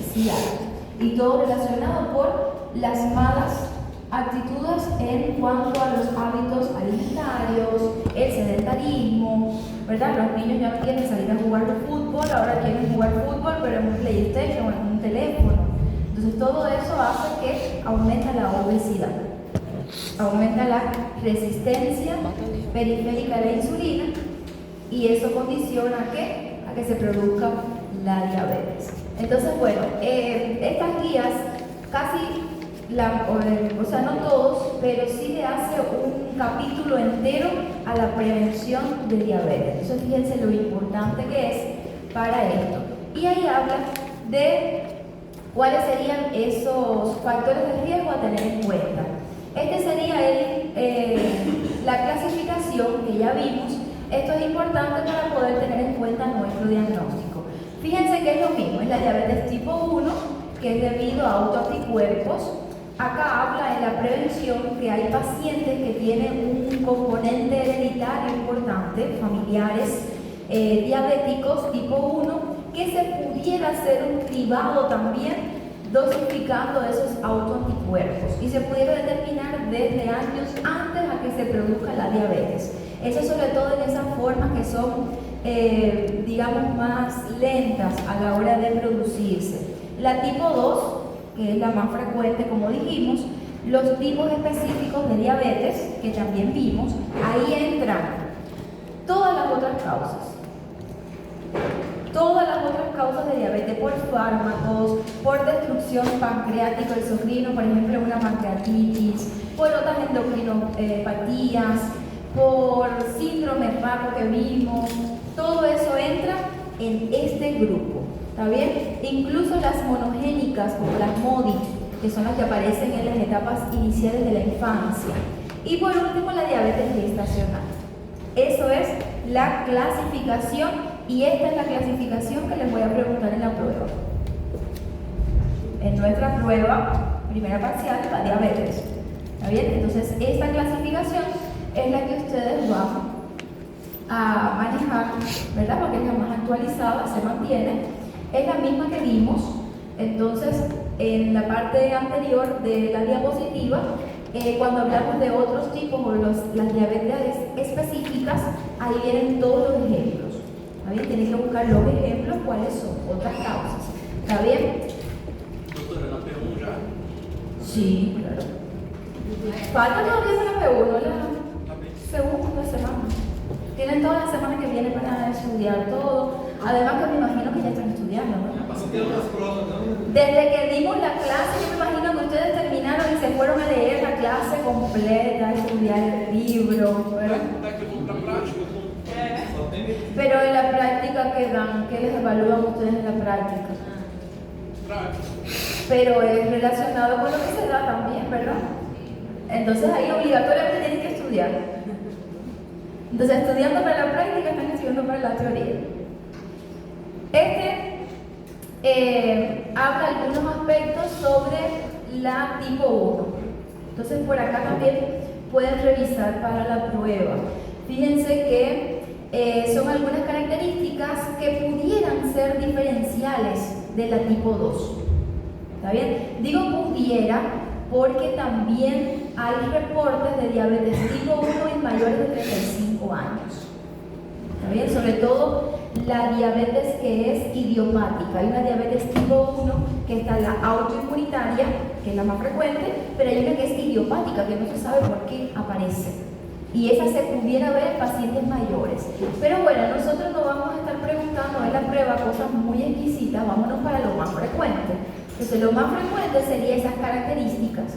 social. Y todo relacionado por las malas actitudes en cuanto a los hábitos alimentarios, el sedentarismo, ¿verdad? Los niños ya no quieren salir a jugar fútbol, ahora quieren jugar fútbol, pero en un PlayStation o en un teléfono. Entonces todo eso hace que aumenta la obesidad, aumenta la resistencia periférica a la insulina y eso condiciona a que se produzca la diabetes. Entonces, bueno, estas guías casi, o sea, no todos, pero sí le hace un capítulo entero a la prevención de diabetes. Entonces, fíjense lo importante que es para esto. Y ahí habla de cuáles serían esos factores de riesgo a tener en cuenta. Este sería la clasificación que ya vimos. Esto es importante para poder tener en cuenta nuestro diagnóstico. Fíjense que es lo mismo, es la diabetes tipo 1, que es debido a autoanticuerpos. Acá habla en la prevención que hay pacientes que tienen un componente hereditario importante, familiares diabéticos tipo 1, que se pudiera hacer un cribado también dosificando esos autoanticuerpos y se pudiera determinar desde años antes a que se produzca la diabetes. Eso sobre todo en esas formas que son, digamos, más lentas a la hora de producirse. La tipo 2, que es la más frecuente, como dijimos, los tipos específicos de diabetes, que también vimos, ahí entran todas las otras causas. Todas las otras causas de diabetes por fármacos, por destrucción pancreático-exocrino, por ejemplo, una pancreatitis, por otras endocrinopatías, por síndrome hepático que vimos, todo eso entra en este grupo, ¿está bien? Incluso las monogénicas, como las MODI, que son las que aparecen en las etapas iniciales de la infancia. Y por último, la diabetes gestacional. Eso es la clasificación. Y esta es la clasificación que les voy a preguntar en la prueba. En nuestra prueba, primera parcial, la diabetes. ¿Está bien? Entonces, esta clasificación es la que ustedes van a manejar, ¿verdad? Porque es la más actualizada, se mantiene. Es la misma que vimos. Entonces, en la parte anterior de la diapositiva, cuando hablamos de otros tipos o las diabetes específicas, ahí vienen todos los ejemplos. ¿Está bien? Tienen que buscar los ejemplos, cuáles son otras causas. ¿Está bien? Doctora, la P1 ya. Sí, claro. Falta todavía la P1, la segunda semana. Tienen toda la semana que viene para estudiar todo. Además que me imagino que ya están estudiando, ¿no? Desde que dimos la clase, yo me imagino que ustedes terminaron y se fueron a leer la clase completa, a estudiar el libro, ¿verdad? Pero en la práctica, ¿qué dan? ¿Qué les evalúan ustedes en la práctica? Pero es relacionado con lo que se da también, ¿verdad? Entonces ahí obligatoriamente tienen que estudiar. Entonces, estudiando para la práctica, están estudiando para la teoría. Habla algunos aspectos sobre la tipo 1. Entonces, por acá también pueden revisar para la prueba. Fíjense que son algunas características que pudieran ser diferenciales de la tipo 2. ¿Está bien? Digo pudiera porque también hay reportes de diabetes tipo 1 en mayores de 35 años. ¿Está bien? Sobre todo la diabetes que es idiopática. Hay una diabetes tipo 1 que está la autoinmunitaria, que es la más frecuente, pero hay una que es idiopática, que no se sabe por qué aparece. Y esa se pudiera ver en pacientes mayores. Pero bueno, nosotros no vamos a estar preguntando en la prueba cosas muy exquisitas, vámonos para lo más frecuente. Entonces, lo más frecuente sería esas características.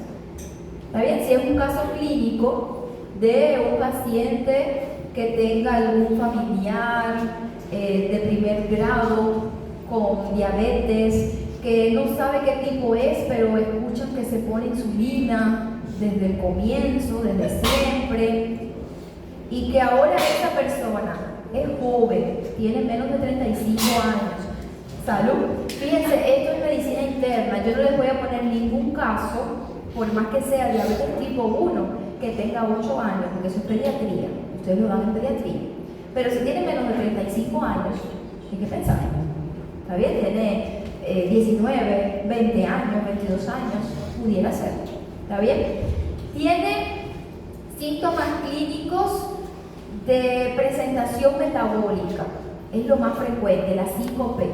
¿Está bien? Si es un caso clínico de un paciente que tenga algún familiar de primer grado con diabetes, que no sabe qué tipo es, pero escuchan que se pone insulina desde el comienzo, desde siempre, y que ahora esa persona es joven, tiene menos de 35 años. Salud. Fíjense, esto es medicina interna. Yo no les voy a poner ningún caso, por más que sea diabetes tipo 1, que tenga 8 años, porque eso es pediatría. Ustedes lo dan en pediatría. Pero si tiene menos de 35 años, hay que pensar. ¿Está bien? Tiene 19, 20 años, 22 años, pudiera ser. ¿Está bien? Tiene síntomas clínicos de presentación metabólica, es lo más frecuente, la 5P,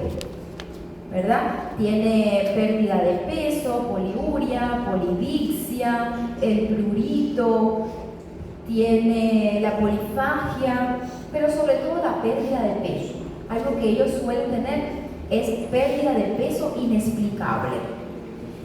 ¿verdad? Tiene pérdida de peso, poliuria, polidixia, el prurito, tiene la polifagia, pero sobre todo la pérdida de peso. Algo que ellos suelen tener es pérdida de peso inexplicable.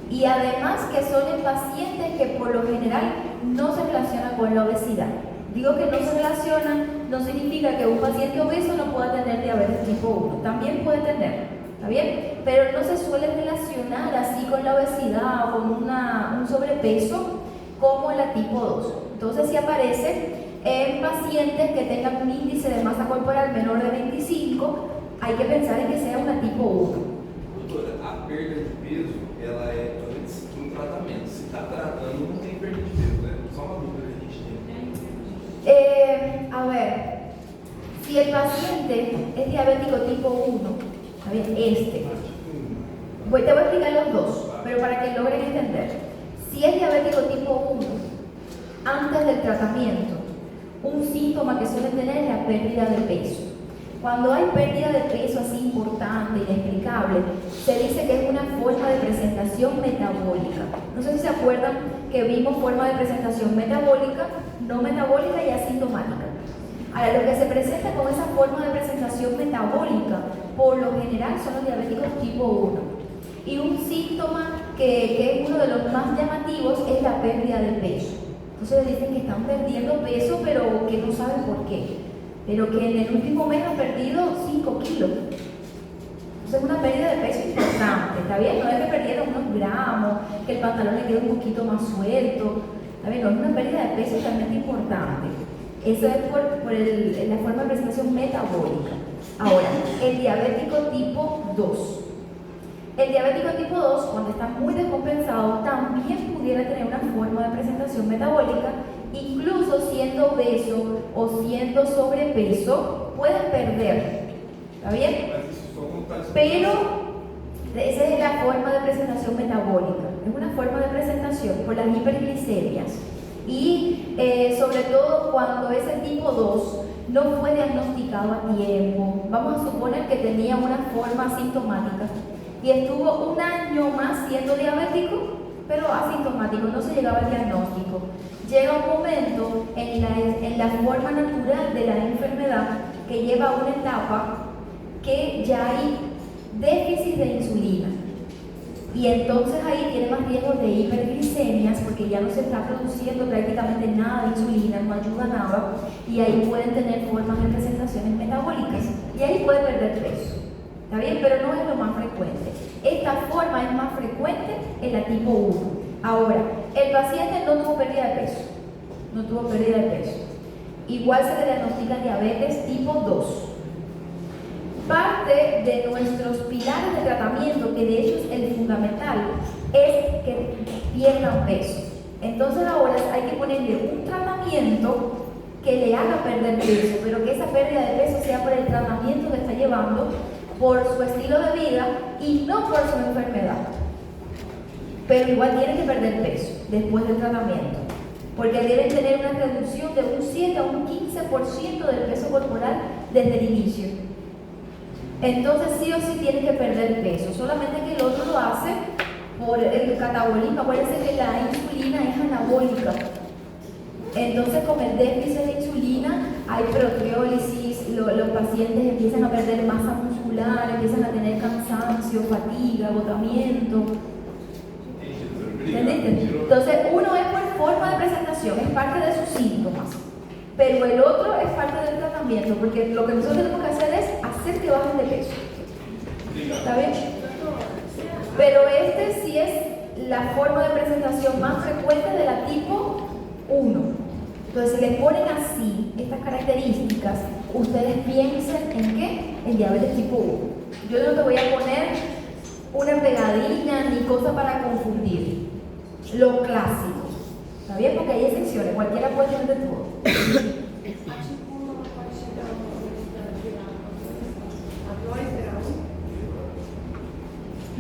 Y además que son en pacientes que por lo general no se relacionan con la obesidad. Digo que no se relacionan, no significa que un paciente obeso no pueda tener diabetes tipo 1. También puede tener, ¿está bien? Pero no se suele relacionar así con la obesidad o con un sobrepeso como la tipo 2. Entonces, si aparece en pacientes que tengan un índice de masa corporal menor de 25, hay que pensar en que sea una tipo 1. Doutora, a perda de peso, ela é antes de tratamento. Se está tratando, não tem perda de peso, né? Só uma dúvida que a gente tem. A ver, si el paciente es diabético tipo 1, ¿está bien? Te voy a explicar los dos, pero para que logren entender. Si es diabético tipo 1, antes del tratamiento, un síntoma que suelen tener es la pérdida de peso. Cuando hay pérdida de peso así importante, inexplicable, se dice que es una forma de presentación metabólica. No sé si se acuerdan que vimos forma de presentación metabólica, no metabólica y asintomática. Ahora, lo que se presenta con esa forma de presentación metabólica, por lo general son los diabéticos tipo 1. Y un síntoma que es uno de los más llamativos es la pérdida de peso. Entonces dicen que están perdiendo peso, pero que no saben por qué. Pero que en el último mes han perdido 5 kilos. Entonces es una pérdida de peso importante, ¿está bien? No es que perdieron unos gramos, que el pantalón le quede un poquito más suelto, ¿está bien? No, es una pérdida de peso realmente importante. Eso es por la forma de presentación metabólica. Ahora, el diabético tipo 2. El diabético tipo 2, cuando está muy descompensado, también pudiera tener una forma de presentación metabólica, incluso siendo obeso o siendo sobrepeso, pueden perder, ¿está bien? Pero esa es la forma de presentación metabólica, es una forma de presentación por las hiperglicemias y sobre todo cuando ese tipo 2 no fue diagnosticado a tiempo. Vamos a suponer que tenía una forma asintomática y estuvo un año más siendo diabético, pero asintomático, no se llegaba al diagnóstico. Llega un momento en la forma natural de la enfermedad que lleva a una etapa que ya hay déficit de insulina. Y entonces ahí tiene más riesgo de hiperglicemias porque ya no se está produciendo prácticamente nada de insulina, no ayuda nada, y ahí pueden tener formas de presentaciones metabólicas y ahí puede perder peso. ¿Está bien? Pero no es lo más frecuente. Esta forma es más frecuente en la tipo 1. Ahora, el paciente no tuvo pérdida de peso. No tuvo pérdida de peso. Igual se le diagnostica diabetes tipo 2. Parte de nuestros pilares de tratamiento, que de hecho es el fundamental, es que pierdan peso. Entonces ahora hay que ponerle un tratamiento que le haga perder peso, pero que esa pérdida de peso sea por el tratamiento que está llevando, por su estilo de vida y no por su enfermedad. Pero igual tienen que perder peso después del tratamiento, porque deben tener una reducción de un 7 a un 15% del peso corporal desde el inicio. Entonces sí o sí tienen que perder peso, solamente que el otro lo hace por el catabolismo. Acuérdense que la insulina es anabólica. Entonces con el déficit de insulina hay proteólisis, los pacientes empiezan a perder masa muscular, empiezan a tener cansancio, fatiga, agotamiento. ¿Entendiste? Entonces uno es por forma de presentación, es parte de sus síntomas, pero el otro es parte del tratamiento, porque lo que nosotros tenemos que hacer es hacer que bajen de peso. ¿Está bien? Pero este sí es la forma de presentación más frecuente de la tipo 1. Entonces, si les ponen así estas características, ustedes piensen en ¿qué? En diabetes tipo 1. Yo no te voy a poner una pegadilla ni cosa para confundir. Lo clásico. ¿Está bien? Porque hay excepciones, cualquiera puede tener de todo.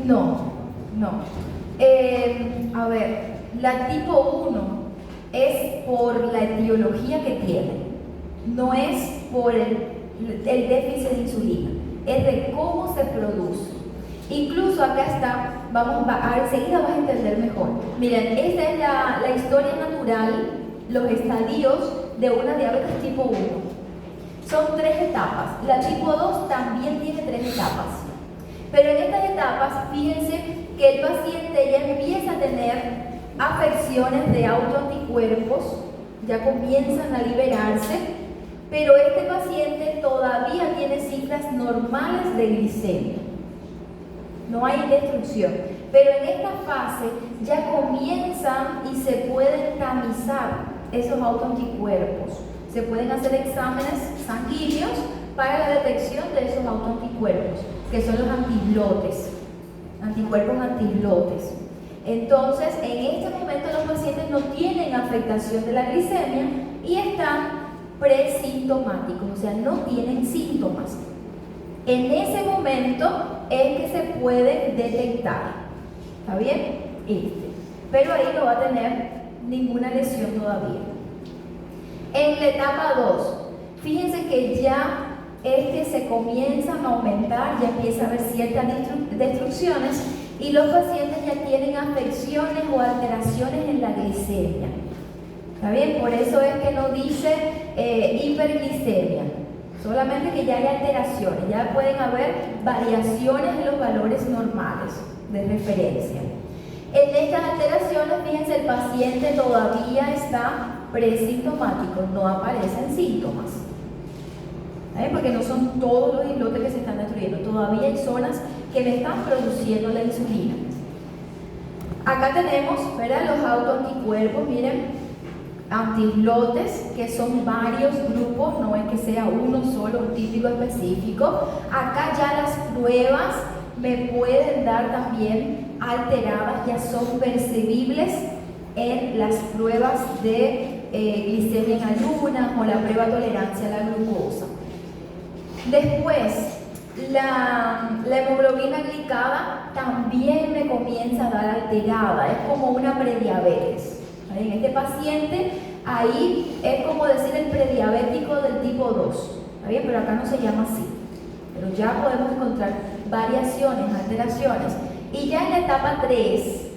No, no. A ver, la tipo 1 es por la etiología que tiene, no es por el déficit de insulina, es de cómo se produce. Incluso acá está, enseguida vas a entender mejor. Miren, esta es la historia natural, los estadios de una diabetes tipo 1. Son 3 etapas. La tipo 2 también tiene 3 etapas. Pero en estas etapas, fíjense que el paciente ya empieza a tener afecciones de autoanticuerpos, ya comienzan a liberarse, pero este paciente todavía tiene cifras normales de glicemia. No hay destrucción, pero en esta fase ya comienzan y se pueden tamizar esos autoanticuerpos. Se pueden hacer exámenes sanguíneos para la detección de esos autoanticuerpos, que son los antilotes, anticuerpos antilotes. Entonces, en este momento los pacientes no tienen afectación de la glicemia y están presintomáticos, o sea, no tienen síntomas. En ese momento es que se puede detectar, ¿está bien? Pero ahí no va a tener ninguna lesión todavía. En la etapa 2, fíjense que ya se comienzan a aumentar, ya empieza a haber ciertas destrucciones y los pacientes ya tienen afecciones o alteraciones en la glicemia. ¿Está bien? Por eso es que no dice hiperglicemia, solamente que ya hay alteraciones, ya pueden haber variaciones en los valores normales de referencia. En estas alteraciones, fíjense, el paciente todavía está presintomático, no aparecen síntomas. Porque no son todos los islotes que se están destruyendo, todavía hay zonas que le están produciendo la insulina. Acá tenemos, ¿verdad?, los autoanticuerpos, miren, antiislotes, que son varios grupos, no es que sea uno solo, un típico específico. Acá ya las pruebas me pueden dar también alteradas, ya son percibibles en las pruebas de glicemia en ayunas o la prueba de tolerancia a la glucosa. Después, la hemoglobina glicada también me comienza a dar alterada, es como una prediabetes. En este paciente, ahí es como decir el prediabético del tipo 2, ¿está bien? Pero acá no se llama así. Pero ya podemos encontrar variaciones, alteraciones. Y ya en la etapa 3,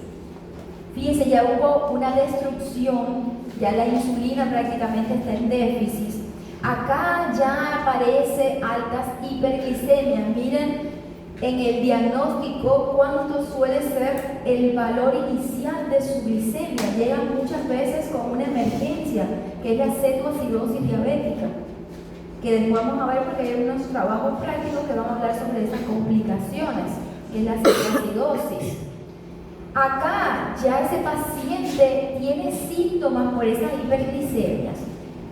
fíjense, ya hubo una destrucción, ya la insulina prácticamente está en déficit. Acá ya aparece altas hiperglicemias. Miren en el diagnóstico cuánto suele ser el valor inicial de su glicemia. Llegan muchas veces con una emergencia, que es la cetoacidosis diabética, que después vamos a ver porque hay unos trabajos prácticos que van a hablar sobre esas complicaciones, que es la cetoacidosis. Acá ya ese paciente tiene síntomas por esas hiperglicemias.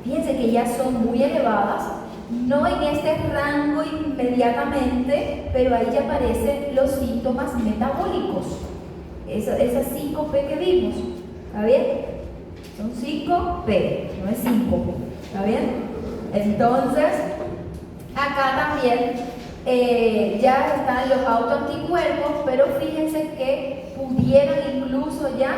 Fíjense que ya son muy elevadas, no en este rango inmediatamente, pero ahí ya aparecen los síntomas metabólicos. Esas 5P que vimos, ¿está bien? Son 5P, no es 5P, ¿está bien? Entonces, acá también ya están los autoanticuerpos, pero fíjense que pudieran incluso ya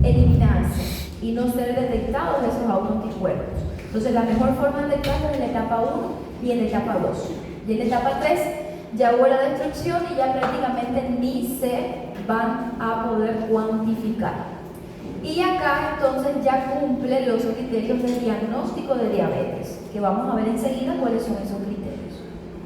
eliminarse y no ser detectados esos autoanticuerpos. Entonces, la mejor forma de detectarlos es en la etapa 1 y en la etapa 2. Y en la etapa 3 ya hubo la destrucción y ya prácticamente ni se van a poder cuantificar. Y acá entonces ya cumple los criterios de diagnóstico de diabetes, que vamos a ver enseguida cuáles son esos criterios.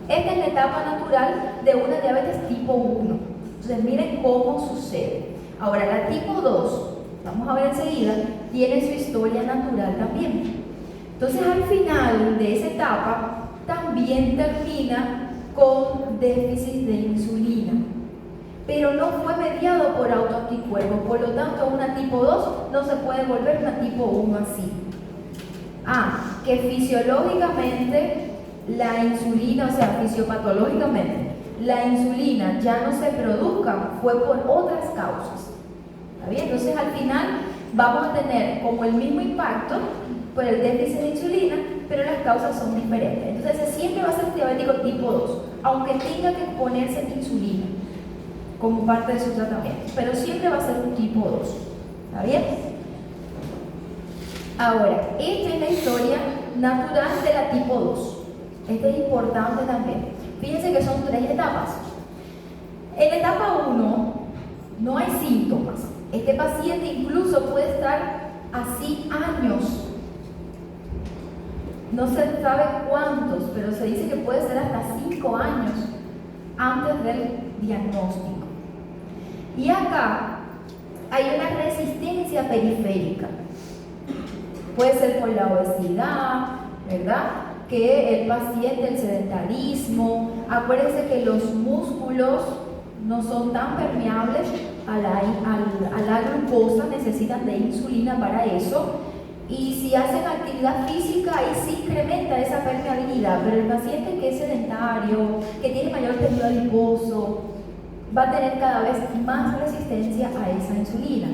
Esta es la etapa natural de una diabetes tipo 1. Entonces, miren cómo sucede. Ahora, la tipo 2, vamos a ver enseguida, tiene su historia natural también. Entonces, al final de esa etapa, también termina con déficit de insulina, pero no fue mediado por autoanticuerpos, por lo tanto, una tipo 2 no se puede volver una tipo 1 así. Que fisiológicamente la insulina, o sea, fisiopatológicamente, la insulina ya no se produzca, fue por otras causas. ¿Está bien? Entonces, al final vamos a tener como el mismo impacto por el déficit de insulina, pero las causas son diferentes. Entonces, siempre va a ser diabético tipo 2, aunque tenga que ponerse insulina. como parte de su tratamiento, pero siempre va a ser un tipo 2. ¿Está bien? Ahora, esta es la historia natural de la tipo 2. Esta es importante también. Fíjense que son 3 etapas. En la etapa 1 no hay síntomas. Este paciente incluso puede estar así años. No se sabe cuántos, pero se dice que puede ser hasta 5 años antes del diagnóstico. Y acá hay una resistencia periférica. Puede ser por la obesidad, ¿verdad? Que el paciente, el sedentarismo, acuérdense que los músculos no son tan permeables a la glucosa, necesitan de insulina para eso. Y si hacen actividad física, ahí sí incrementa esa permeabilidad, pero el paciente que es sedentario, que tiene mayor tejido adiposo, va a tener cada vez más resistencia a esa insulina.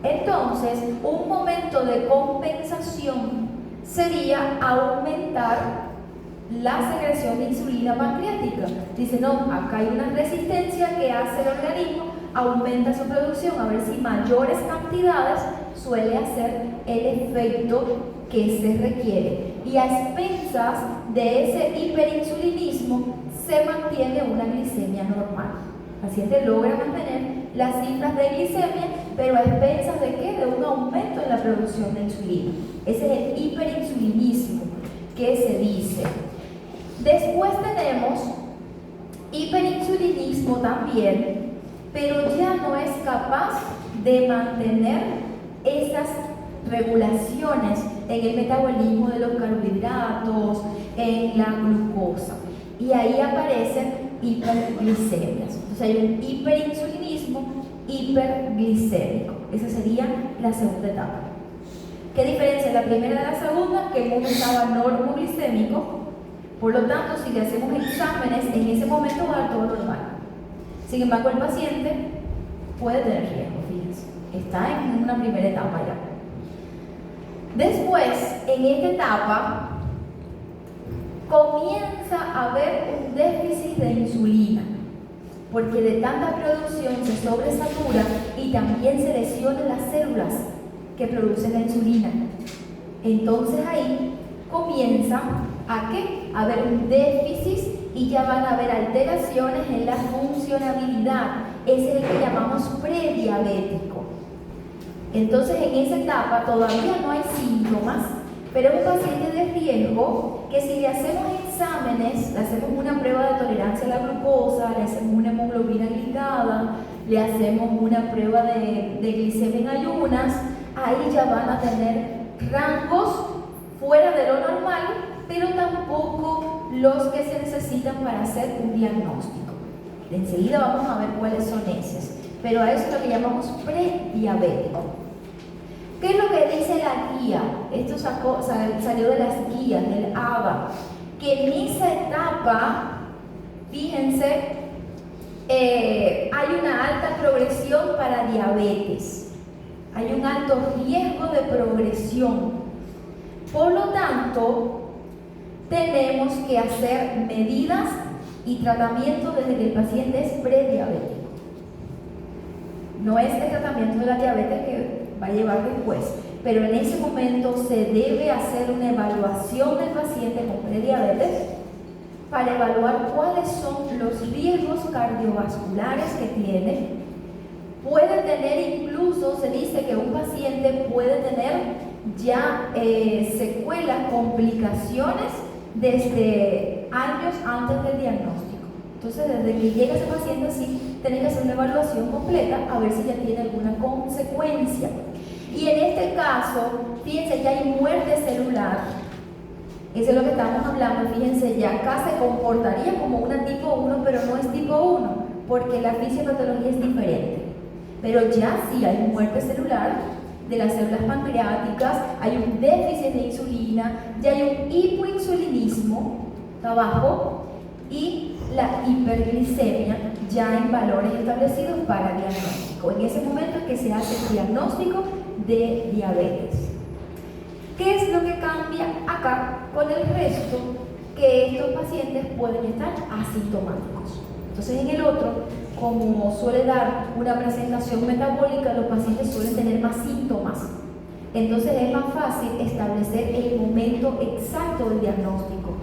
Entonces, un momento de compensación sería aumentar la secreción de insulina pancreática. Dice, no, acá hay una resistencia que hace el organismo, aumenta su producción, a ver si mayores cantidades suele hacer el efecto que se requiere. Y a expensas de ese hiperinsulinismo se mantiene una glicemia normal. El paciente logra mantener las cifras de glicemia, pero a expensas de ¿qué? De un aumento en la producción de insulina. Ese es el hiperinsulinismo que se dice. Después tenemos hiperinsulinismo también, pero ya no es capaz de mantener esas regulaciones en el metabolismo de los carbohidratos, en la glucosa. Y ahí aparecen hiperglicemias. Entonces hay un hiperinsulinismo hiperglicémico. Esa sería la segunda etapa. ¿Qué diferencia la primera de la segunda? Que uno estaba normoglicémico, por lo tanto, si le hacemos exámenes, en ese momento va a dar todo normal. Sin embargo, el paciente puede tener riesgo, fíjense. Está en una primera etapa ya. Después, en esta etapa, comienza a haber un déficit de insulina, porque de tanta producción se sobresatura y también se lesionan las células que producen la insulina. Entonces ahí comienza a ¿qué? A haber un déficit y ya van a haber alteraciones en la funcionabilidad. Ese es el que llamamos prediabético. Entonces en esa etapa todavía no hay síntomas, pero es un paciente de riesgo que si le hacemos exámenes, le hacemos una prueba de tolerancia a la glucosa, le hacemos una hemoglobina glicada, le hacemos una prueba de glicemia en ayunas, ahí ya van a tener rangos fuera de lo normal, pero tampoco los que se necesitan para hacer un diagnóstico. Enseguida vamos a ver cuáles son esos, pero a eso es lo que llamamos prediabético. ¿Qué es lo que dice la guía? Esto salió de las guías, del ABA, que en esa etapa, fíjense, hay una alta progresión para diabetes, hay un alto riesgo de progresión. Por lo tanto, tenemos que hacer medidas y tratamiento desde que el paciente es prediabético. No es el tratamiento de la diabetes que va a llevar después, pero en ese momento se debe hacer una evaluación del paciente con prediabetes para evaluar cuáles son los riesgos cardiovasculares que tiene. Puede tener incluso, se dice que un paciente puede tener ya secuelas, complicaciones desde años antes del diagnóstico. Entonces, desde que llega ese paciente, sí, tiene que hacer una evaluación completa a ver si ya tiene alguna consecuencia. Y en este caso, fíjense, ya hay muerte celular. Eso es lo que estamos hablando. Fíjense, ya acá se comportaría como una tipo 1, pero no es tipo 1, porque la fisiopatología es diferente. Pero ya sí hay muerte celular de las células pancreáticas, hay un déficit de insulina, ya hay un hipoinsulinismo abajo y la hiperglicemia ya en valores establecidos para diagnóstico. En ese momento es que se hace el diagnóstico de diabetes. ¿Qué es lo que cambia acá con el resto? Que estos pacientes pueden estar asintomáticos. Entonces en el otro como suele dar una presentación metabólica, los pacientes suelen tener más síntomas. Entonces es más fácil establecer el momento exacto del diagnóstico.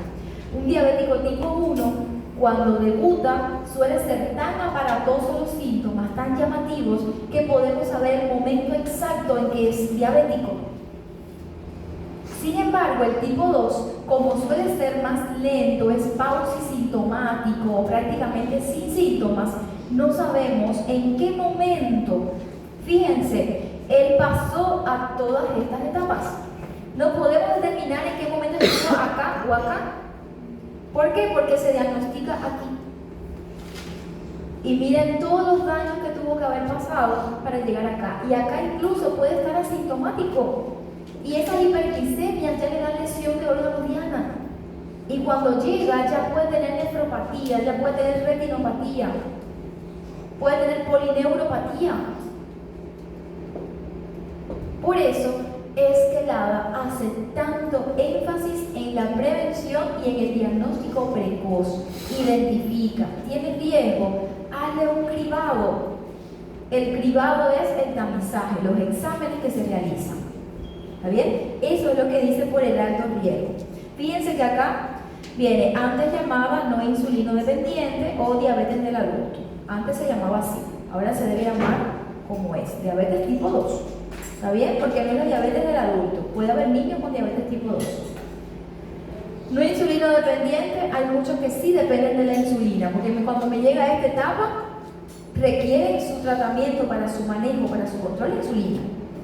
Un diabético tipo 1, cuando debuta, suele ser tan aparatosos los síntomas, tan llamativos, que podemos saber el momento exacto en que es diabético. Sin embargo, el tipo 2, como suele ser más lento, es pausisintomático, prácticamente sin síntomas, no sabemos en qué momento, fíjense, él pasó a todas estas etapas. No podemos determinar en qué momento estuvo acá o acá. ¿Por qué? Porque se diagnostica aquí. Y miren todos los daños que tuvo que haber pasado para llegar acá. Y acá incluso puede estar asintomático. Y esa hiperglicemia ya le da lesión de órgano diana. Y cuando llega ya puede tener nefropatía, ya puede tener retinopatía, puede tener polineuropatía. Por eso es que el ADA hace tanto énfasis en la prevención y en el diagnóstico precoz. Identifica, tiene riesgo, hazle un cribado. El cribado es el tamizaje, los exámenes que se realizan. ¿Está bien? Eso es lo que dice por el alto riesgo. Fíjense que acá viene, antes llamaba no insulino dependiente o diabetes del adulto. Antes se llamaba así, ahora se debe llamar como es, diabetes tipo 2. ¿Está bien? Porque no es la diabetes del adulto. Puede haber niños con diabetes tipo 2. No insulino dependiente, hay muchos que sí dependen de la insulina, porque cuando me llega a esta etapa, requieren su tratamiento para su manejo, para su control de insulina.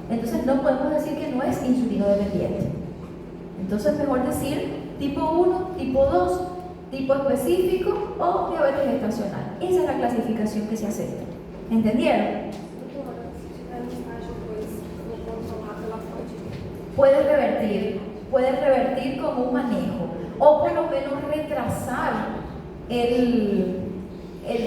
Entonces no podemos decir que no es insulino dependiente. Entonces mejor decir tipo 1, tipo 2, tipo específico o diabetes gestacional. Esa es la clasificación que se acepta. ¿Entendieron? Puedes revertir con un manejo o por lo menos retrasar el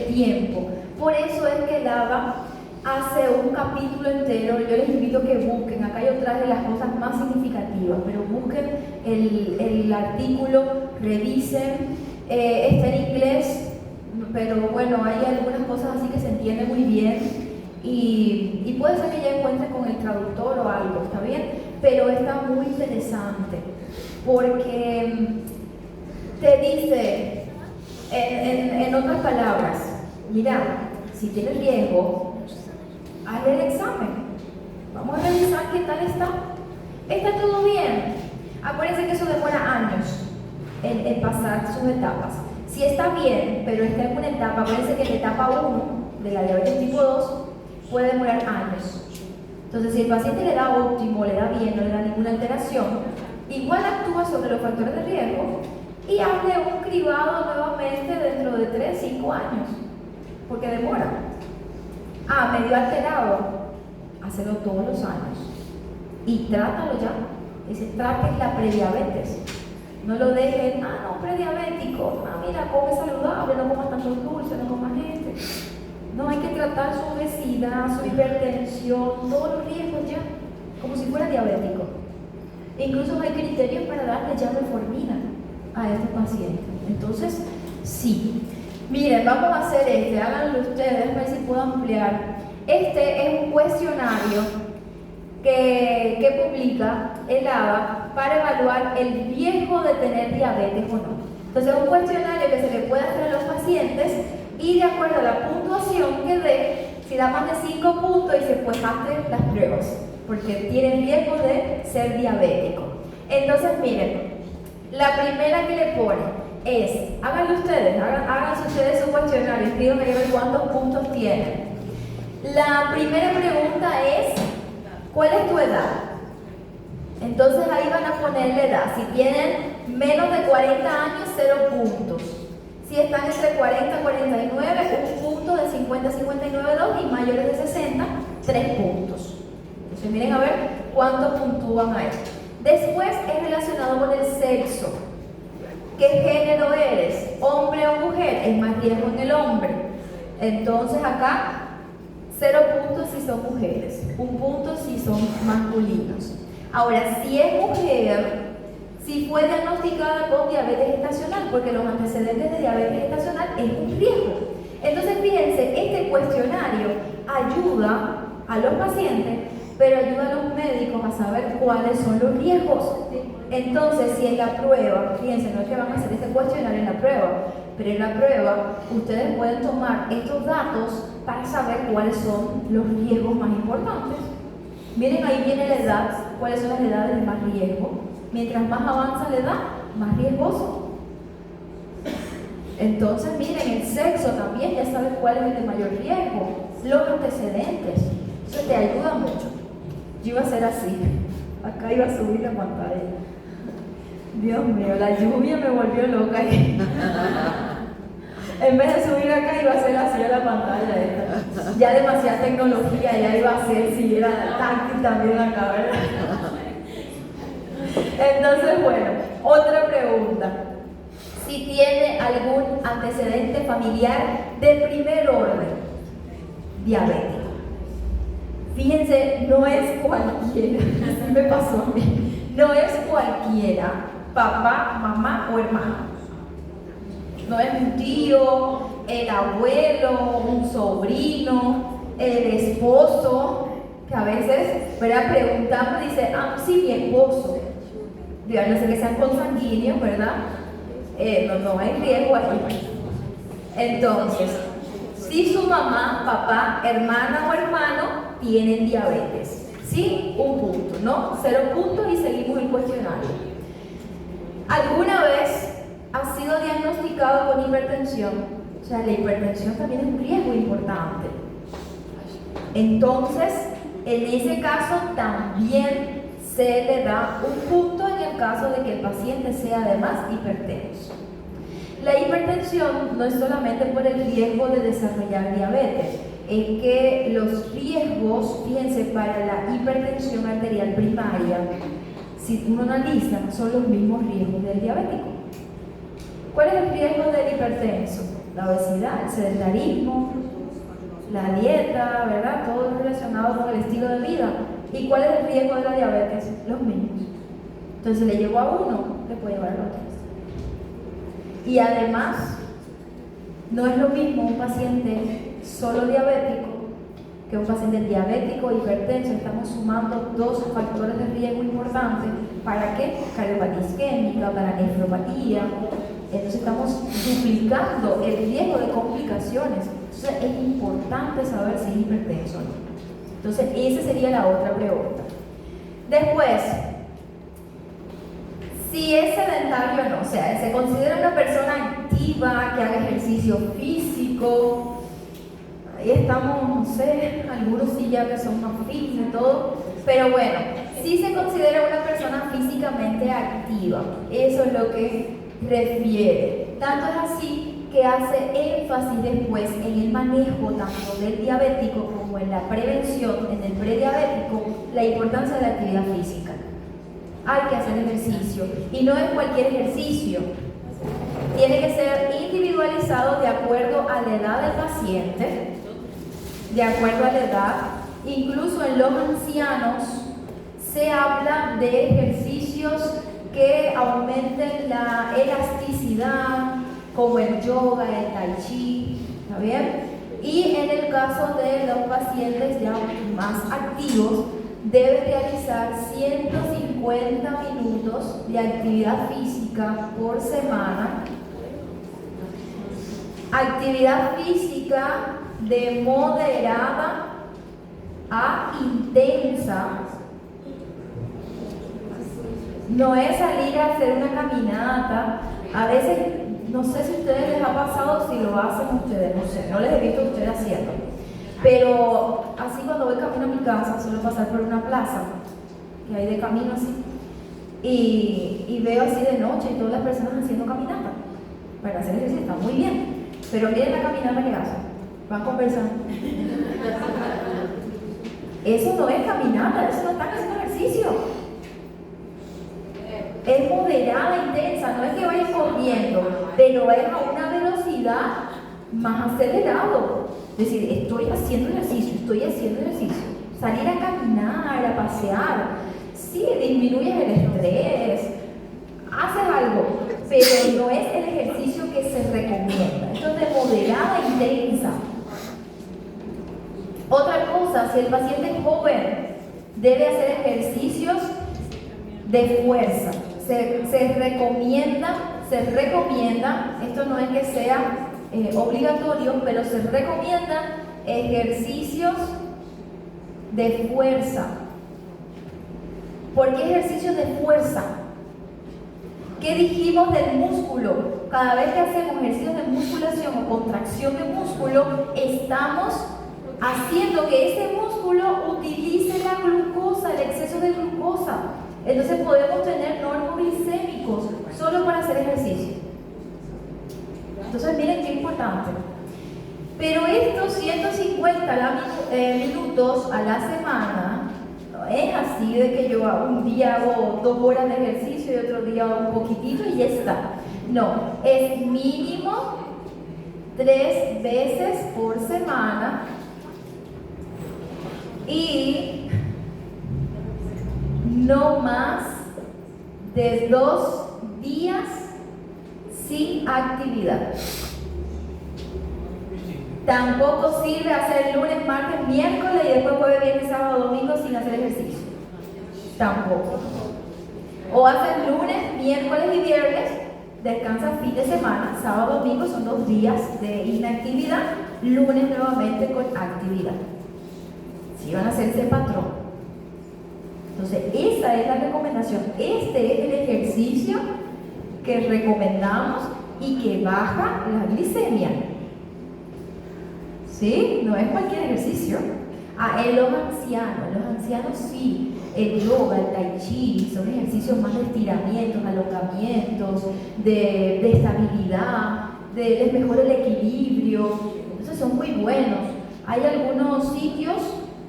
tiempo. Por eso es que el ABA hace un capítulo entero. Yo les invito a que busquen, acá yo traje las cosas más significativas, pero busquen el artículo, revisen, está en inglés, pero bueno, hay algunas cosas así que se entiende muy bien. Y puede ser que ya encuentres con el traductor o algo, ¿está bien? Pero está muy interesante porque te dice, en otras palabras, mira, si tienes riesgo, hazle el examen. Vamos a revisar qué tal está. ¿Está todo bien? Acuérdense que eso demora años en pasar sus etapas. Si está bien, pero está en una etapa, acuérdense que en la etapa 1 de la diabetes tipo 2 puede demorar años. Entonces, si el paciente le da óptimo, le da bien, no le da ninguna alteración, igual actúa sobre los factores de riesgo y hazle un cribado nuevamente dentro de 3-5 años, porque demora. Medio alterado, hazlo todos los años y trátalo ya. Dice, traten la prediabetes. No lo dejen, no, prediabético, mira, come saludable, no comas tanto dulce, no comas este. No, hay que tratar su obesidad, su hipertensión, todos los riesgos ya, como si fuera diabético. E incluso hay criterios para darle ya metformina a estos pacientes. Entonces, sí. Miren, vamos a hacer háganlo ustedes, a ver si puedo ampliar. Este es un cuestionario que publica el ABA para evaluar el riesgo de tener diabetes o no. Entonces, es un cuestionario que se le puede hacer a los pacientes y de acuerdo a la puntuación que dé, si da más de 5 puntos, dice, pues hazte las pruebas, porque tienen riesgo de ser diabético. Entonces, miren, la primera que le pone es, háganlo ustedes, háganse ustedes su cuestionario, escríbanme que ver cuántos puntos tienen. La primera pregunta es, ¿cuál es tu edad? Entonces ahí van a poner la edad. Si tienen menos de 40 años, 0 puntos. Si están entre 40 y 49, un punto, de 50 a 59, 2, y mayores de 60, 3 puntos. Entonces miren a ver cuánto puntúan ahí. Después es relacionado con el sexo. ¿Qué género eres? ¿Hombre o mujer? Es más riesgo en el hombre. Entonces acá 0 puntos si son mujeres, 1 punto si son masculinos. Ahora, si es mujer, si fue diagnosticada con diabetes gestacional, porque los antecedentes de diabetes gestacional es un riesgo. Entonces, fíjense, este cuestionario ayuda a los pacientes, pero ayuda a los médicos a saber cuáles son los riesgos. Entonces, si en la prueba, fíjense, no es que van a hacer este cuestionario en la prueba, pero en la prueba ustedes pueden tomar estos datos para saber cuáles son los riesgos más importantes. Miren, ahí viene la edad, cuáles son las edades de más riesgo. Mientras más avanza la edad, más riesgoso. Entonces, miren, el sexo también, ya sabes cuál es el de mayor riesgo. Los antecedentes, eso te ayuda mucho. Yo iba a hacer así, acá iba a subir la pantalla. Dios mío, la lluvia me volvió loca. En vez de subir acá, iba a hacer así a la pantalla esta. Ya demasiada tecnología, ya iba a hacer si era táctil también acá, ¿verdad? Entonces, bueno, otra pregunta. Si tiene algún antecedente familiar de primer orden, diabético. Fíjense, no es cualquiera, así me pasó a mí. No es cualquiera, papá, mamá o hermano. No es un tío, el abuelo, un sobrino, el esposo, que a veces, ¿verdad? Preguntamos y dice, sí, mi esposo. Dios, no sé que sean consanguíneos, ¿verdad? No hay riesgo ahí. Entonces, si su mamá, papá, hermana o hermano tienen diabetes, ¿sí? Un punto, ¿no? 0 puntos y seguimos el cuestionario. ¿Alguna vez ha sido diagnosticado con hipertensión? O sea, la hipertensión también es un riesgo importante. Entonces, en ese caso también se le da un punto en el caso de que el paciente sea además hipertenso. La hipertensión no es solamente por el riesgo de desarrollar diabetes, es que los riesgos, fíjense, para la hipertensión arterial primaria, si uno analiza, son los mismos riesgos del diabético. ¿Cuál es el riesgo del hipertenso? La obesidad, el sedentarismo, la dieta, ¿verdad? Todo relacionado con el estilo de vida. ¿Y cuál es el riesgo de la diabetes? Los mismos. Entonces, le llevó a uno, le puede llevar al otro. Y además, no es lo mismo un paciente solo diabético que un paciente diabético hipertenso. Estamos sumando 2 factores de riesgo importantes. ¿Para qué? Cardiopatía isquémica, para nefropatía. Entonces estamos duplicando el riesgo de complicaciones. Entonces es importante saber si es hipertenso o no. Entonces esa sería la otra pregunta. Después, si es sedentario o no, o sea, se considera una persona activa, que haga ejercicio físico. Ahí estamos, no sé, algunos sí ya que son más fitness y todo, pero bueno, si se considera una persona físicamente activa, eso es lo que refiere. Tanto es así que hace énfasis después en el manejo tanto del diabético como en la prevención, en el prediabético, la importancia de la actividad física. Hay que hacer ejercicio y no es cualquier ejercicio. Tiene que ser individualizado de acuerdo a la edad del paciente, de acuerdo a la edad. Incluso en los ancianos se habla de ejercicios que aumenten la elasticidad, como el yoga, el tai chi, ¿está bien? Y en el caso de los pacientes ya más activos, debe realizar 150 minutos de actividad física por semana. Actividad física de moderada a intensa. No es salir a hacer una caminata. A veces, no sé si a ustedes les ha pasado, si lo hacen ustedes, no sé, no les he visto a ustedes haciendo. Pero así cuando voy camino a mi casa, suelo pasar por una plaza que hay de camino así, y veo así de noche y todas las personas haciendo caminata para hacer ejercicio. Está muy bien, pero miren la caminata que hacen, van conversando. Eso no es caminata, eso no están haciendo ejercicio. Es moderada, intensa, no es que vayan corriendo, pero es a una velocidad más acelerado. Es decir, estoy haciendo ejercicio. Salir a caminar, a pasear, sí, disminuyes el estrés, haces algo, pero no es el ejercicio que se recomienda. Esto es de moderada a intensa. Otra cosa, si el paciente es joven, debe hacer ejercicios de fuerza. Se recomienda, esto no es que sea obligatorio, pero se recomiendan ejercicios de fuerza. ¿Por qué ejercicios de fuerza? ¿Qué dijimos del músculo? Cada vez que hacemos ejercicios de musculación o contracción de músculo, estamos haciendo que ese músculo utilice la glucosa, el exceso de glucosa. Entonces podemos tener normoglicémicos solo para hacer ejercicio. Entonces miren qué importante. Pero estos 150 minutos a la semana, no es así de que yo un día hago 2 horas de ejercicio y otro día hago un poquitito y ya está. No, es mínimo 3 veces por semana y no más de 2 días sin actividad. Tampoco sirve hacer lunes, martes, miércoles y después jueves, viernes, sábado, domingo sin hacer ejercicio. Tampoco. O hacen lunes, miércoles y viernes, descansan fin de semana, sábado, domingo son 2 días de inactividad, lunes nuevamente con actividad. Si van a hacer ese patrón. Entonces, esa es la recomendación. Este es el ejercicio que recomendamos y que baja la glicemia. ¿Sí? No es cualquier ejercicio. En los ancianos sí, el yoga, el tai chi, son ejercicios más de estiramientos, alongamientos, de estabilidad, les mejora el equilibrio. Entonces son muy buenos. Hay algunos sitios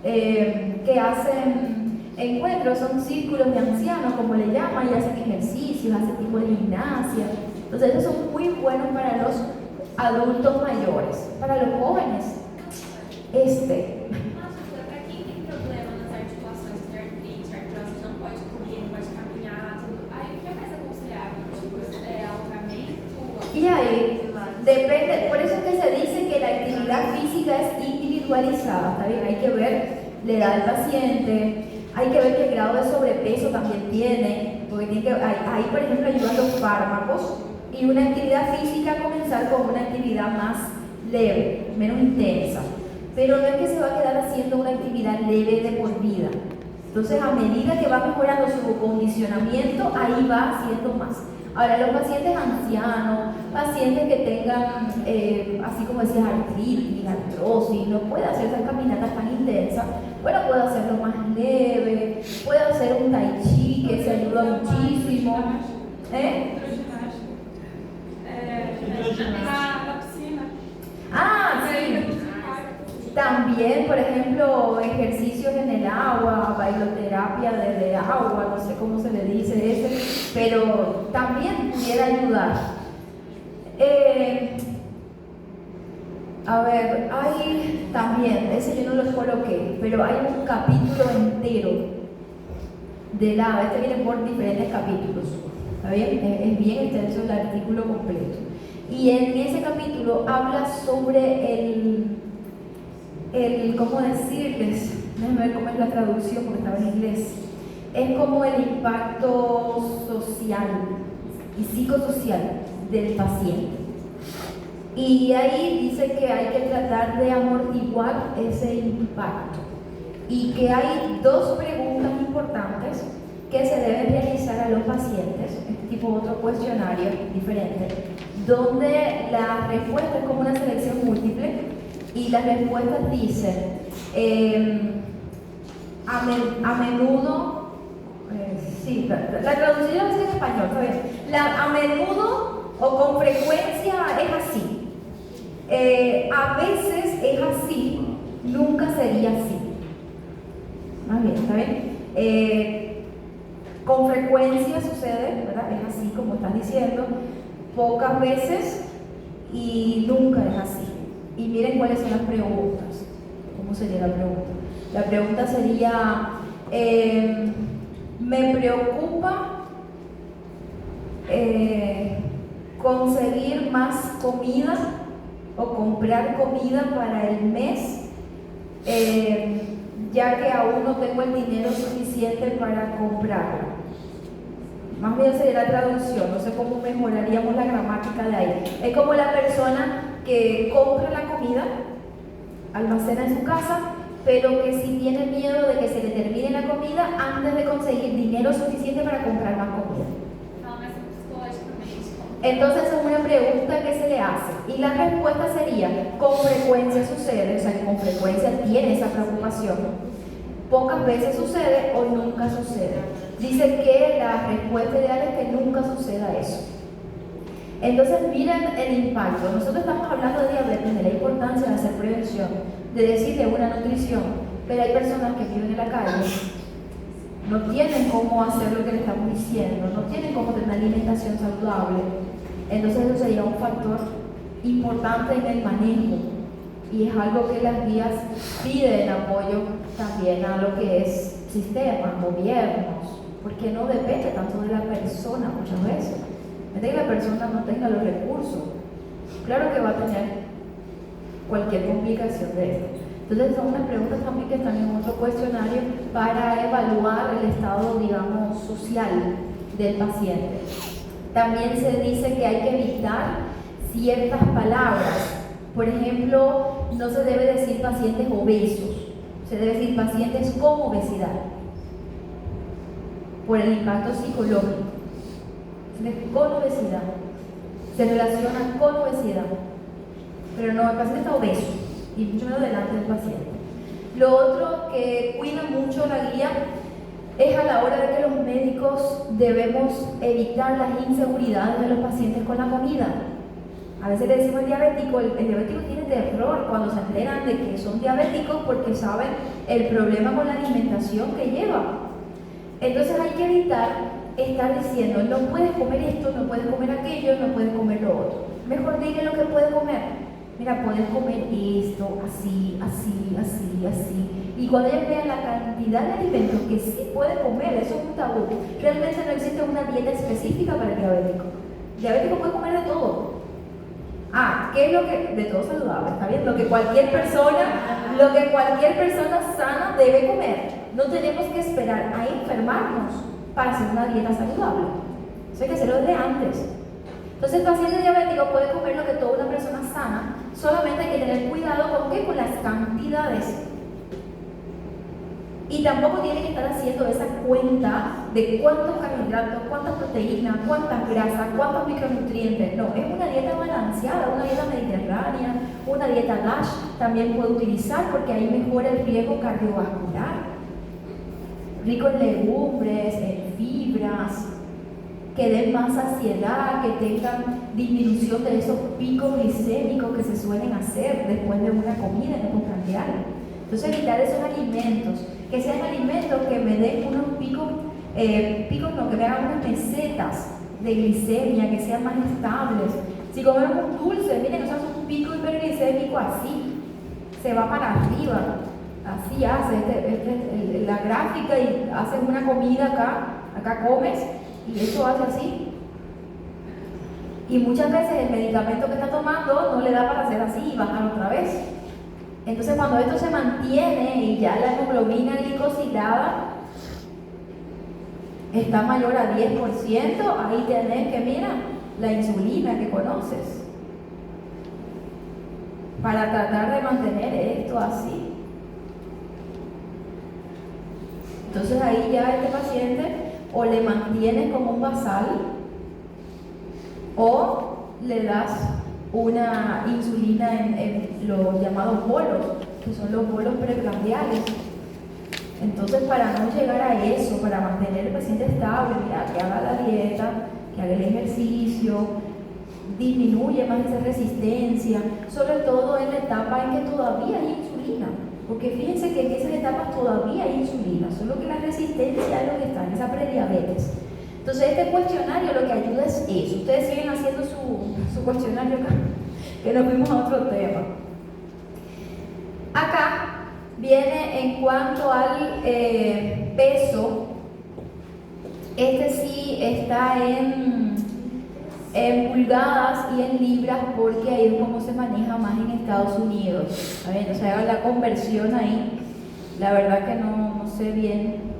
que hacen encuentros, son círculos de ancianos, como le llaman, y hacen ejercicios, hacen tipo de gimnasia. Entonces esos son muy buenos para los adultos mayores. Para los jóvenes, Nossa, pra quem tem problema nas articulações, artrite, artrose, não pode correr, não pode caminhar, tudo. Aí o que é mais aconselhável? Tipo, alongamento? Y ahí depende, por eso es que se dice que la actividad física es individualizada, ¿está bien? Hay que ver la edad del paciente, hay que ver qué grado de sobrepeso también tiene, porque ahí por ejemplo ayudan los fármacos y una actividad física comenzar con una actividad más leve, menos intensa. Pero no es que se va a quedar haciendo una actividad leve de por vida. Entonces, a medida que va mejorando su condicionamiento, ahí va haciendo más. Ahora, los pacientes ancianos, pacientes que tengan, así como decías, artritis, artrosis, no puede hacer esas caminatas tan intensas, bueno, puede hacerlo más leve, puede hacer un tai chi, que se ayuda muchísimo. Na piscina. Ah, sí. También, por ejemplo, ejercicios en el agua, bailoterapia desde agua, no sé cómo se le dice ese, pero también pudiera ayudar. A ver, hay también, ese yo no lo coloqué, pero hay un capítulo entero del ABA, este viene por diferentes capítulos, ¿está bien? Es bien extenso el artículo completo. Y en ese capítulo habla sobre ¿cómo decirles? Déjenme ver cómo es la traducción porque estaba en inglés. Es como el impacto social y psicosocial del paciente. Y ahí dice que hay que tratar de amortiguar ese impacto. Y que hay 2 preguntas importantes que se deben realizar a los pacientes, es tipo otro cuestionario diferente, donde la respuesta es como una selección múltiple. Y las respuestas dicen, a menudo, sí, la traducción es en español, ¿sabes? A menudo o con frecuencia es así. A veces es así, nunca sería así. Más bien, ¿está bien? Con frecuencia sucede, ¿verdad? Es así como estás diciendo, pocas veces y nunca es así. Y miren cuáles son las preguntas. ¿Cómo sería la pregunta? La pregunta sería, me preocupa conseguir más comida o comprar comida para el mes, ya que aún no tengo el dinero suficiente para comprarla. Más bien sería la traducción, no sé cómo mejoraríamos la gramática de ahí. Es como la persona que compra la comida, almacena en su casa, pero que si tiene miedo de que se le termine la comida antes de conseguir dinero suficiente para comprar más comida. Entonces es una pregunta que se le hace y la respuesta sería, con frecuencia sucede, o sea que con frecuencia tiene esa preocupación, pocas veces sucede o nunca sucede. Dice que la respuesta ideal es que nunca suceda eso. Entonces miren el impacto. Nosotros estamos hablando de diabetes, de la importancia de hacer prevención, de decirle una nutrición, pero hay personas que viven en la calle, no tienen cómo hacer lo que le estamos diciendo, no tienen cómo tener una alimentación saludable. Entonces eso sería un factor importante en el manejo y es algo que las guías piden apoyo también a lo que es sistemas, gobiernos, porque no depende tanto de la persona muchas veces. De que la persona no tenga los recursos, claro que va a tener cualquier complicación de esto. Entonces son unas preguntas también que están en otro cuestionario para evaluar el estado, digamos, social del paciente. También se dice que hay que evitar ciertas palabras. Por ejemplo, no se debe decir pacientes obesos, se debe decir pacientes con obesidad, por el impacto psicológico. Con obesidad, se relaciona con obesidad, pero no, el paciente está obeso y mucho menos delante del paciente. Lo otro que cuida mucho la guía es a la hora de que los médicos debemos evitar las inseguridades de los pacientes con la comida. A veces le decimos al diabético, el diabético tiene terror cuando se enteran de que son diabéticos porque saben el problema con la alimentación que lleva. Entonces hay que evitar estar diciendo, no puedes comer esto, no puedes comer aquello, no puedes comer lo otro. Mejor dile lo que puedes comer. Mira, puedes comer esto, así, así, así, así. Y cuando ellos vean la cantidad de alimentos que sí puede comer, eso es un tabú. Realmente no existe una dieta específica para el diabético. El diabético puede comer de todo. ¿Qué es lo que? De todo saludable, ¿está bien? Lo que cualquier persona sana debe comer. No tenemos que esperar a enfermarnos para hacer una dieta saludable. Eso hay que hacerlo desde antes. Entonces el paciente diabético puede comer lo que toda una persona sana, solamente hay que tener cuidado con qué, con las cantidades. Y tampoco tiene que estar haciendo esa cuenta de cuántos carbohidratos, cuántas proteínas, cuántas grasas, cuántos micronutrientes. No, es una dieta balanceada, una dieta mediterránea, una dieta DASH también puede utilizar porque ahí mejora el riesgo cardiovascular. Rico en legumbres, en fibras, que den más saciedad, que tengan disminución de esos picos glicémicos que se suelen hacer después de una comida en el postprandial. Entonces evitar esos alimentos, que sean alimentos que me den unos que me hagan unas mesetas de glicemia, que sean más estables. Si comemos un dulce, miren, nos hace un pico hiperglicémico así, se va para arriba. Así hace la gráfica y haces una comida acá comes y eso hace así. Y muchas veces el medicamento que está tomando no le da para hacer así y bajar otra vez. Entonces cuando esto se mantiene y ya la hemoglobina glicosilada está mayor a 10%, ahí tenés que, mira, la insulina que conoces, para tratar de mantener esto así. Entonces ahí ya este paciente o le mantienes como un basal o le das una insulina en los llamados bolos, que son los bolos preprandiales. Entonces para no llegar a eso, para mantener el paciente estable, mira, que haga la dieta, que haga el ejercicio, disminuye más esa resistencia, sobre todo en la etapa en que todavía hay insulina. Porque fíjense que en esas etapas todavía hay insulina, solo que la resistencia es lo que está en esa prediabetes. Entonces este cuestionario lo que ayuda es eso. Ustedes siguen haciendo su cuestionario acá, que nos fuimos a otro tema. Acá viene en cuanto al peso. Este sí está en en pulgadas y en libras, porque ahí es como se maneja más en Estados Unidos. A ver, entonces haga la conversión ahí. La verdad que no sé bien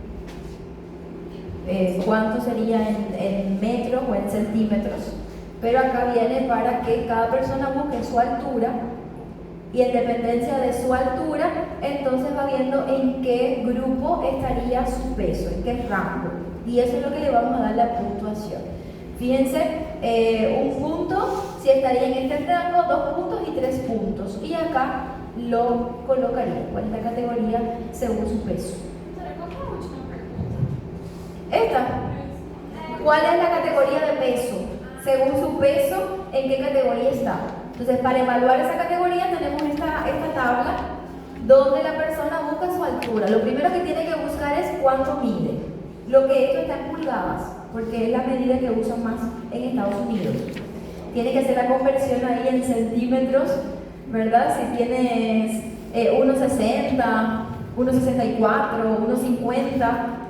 cuánto sería en metros o en centímetros, pero acá viene para que cada persona busque su altura y en dependencia de su altura, entonces va viendo en qué grupo estaría su peso, en qué rango, y eso es lo que le vamos a dar la puntuación. Fíjense, un punto si estaría en este rango, 2 puntos y 3 puntos, y acá lo colocaría, cuál es la categoría según su peso. ¿Cuál fue la última pregunta? Esta, ¿cuál es la categoría de peso? Según su peso, ¿en qué categoría está? Entonces, para evaluar esa categoría tenemos esta tabla donde la persona busca su altura. Lo primero que tiene que buscar es cuánto mide. Lo que esto está en pulgadas, porque es la medida que usan más en Estados Unidos. Tiene que hacer la conversión ahí en centímetros, ¿verdad? Si tienes 1,60, 1,64, 1,50,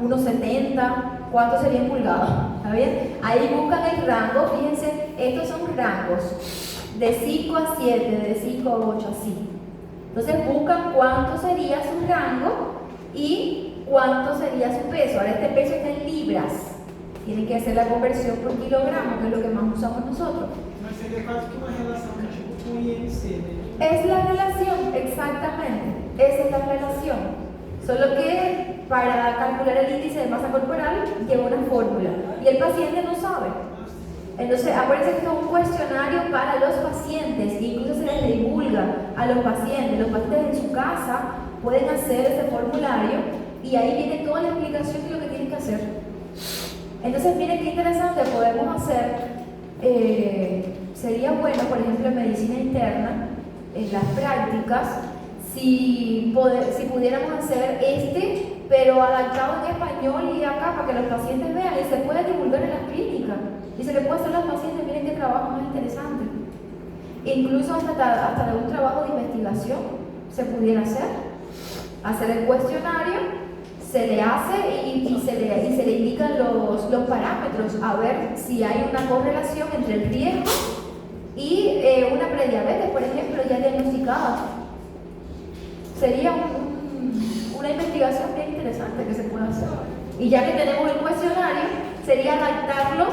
1,70, ¿cuánto sería en pulgadas? ¿Está bien? Ahí buscan el rango, fíjense, estos son rangos. De 5 a 7, de 5 a 8, así. Entonces buscan cuánto sería su rango y cuánto sería su peso. Ahora este peso está en libras. Tienen que hacer la conversión por kilogramo, que es lo que más usamos nosotros. Mas sería quase que una relación tipo con IMC, ¿no? Es la relación, exactamente. Esa es la relación. Solo que para calcular el índice de masa corporal lleva una fórmula y el paciente no sabe. Entonces, acuérdense que es un cuestionario para los pacientes, incluso se les divulga a los pacientes. Los pacientes en su casa pueden hacer ese formulario y ahí viene toda la explicación de lo que tienen que hacer. Entonces, miren qué interesante podemos hacer. Sería bueno, por ejemplo, en medicina interna, en las prácticas, si pudiéramos hacer pero adaptado en español y acá para que los pacientes vean y se puede divulgar en las clínicas. Y se le puede hacer a los pacientes, miren qué trabajo más interesante. Incluso hasta de un trabajo de investigación se pudiera hacer el cuestionario, se le hace y se le indican los parámetros, a ver si hay una correlación entre el riesgo y una prediabetes, por ejemplo, ya diagnosticada. Sería una investigación bien interesante que se puede hacer. Y ya que tenemos el cuestionario, sería adaptarlo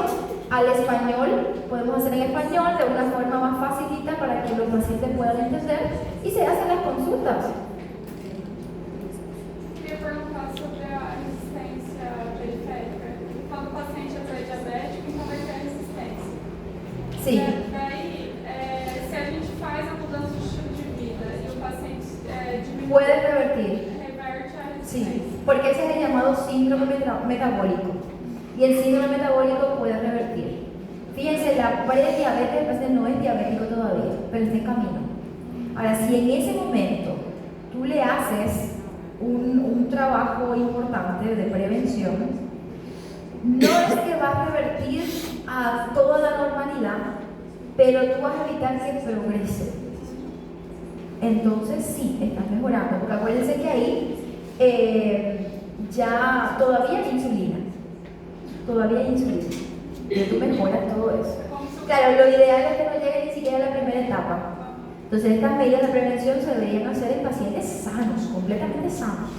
al español. Podemos hacer en español de una forma más facilita para que los pacientes puedan entender y se hacen las consultas. Queria perguntar sobre a resistência periférica. Quando o paciente é pré-diabético, então vai ter resistência. Sí. Daí, se a gente faz a mudança de estilo de vida e o paciente diminui, Puede revertir. reverte a resistência. Sí, porque ese es el llamado síndrome metabólico. Y el síndrome metabólico puede revertir. Fíjense, la prediabetes a veces no es diabético todavía, pero está en camino. Ahora, si en ese momento tú le haces un trabajo importante de prevención, no es que vas a revertir a toda la normalidad, pero tú vas a evitar que progrese. Entonces sí, estás mejorando, porque acuérdense que ahí ya todavía hay insulina. Y tú mejoras todo eso. Claro, lo ideal es que no llegue ni siquiera a la primera etapa. Entonces estas medidas de prevención se deberían hacer en pacientes sanos, completamente sanos.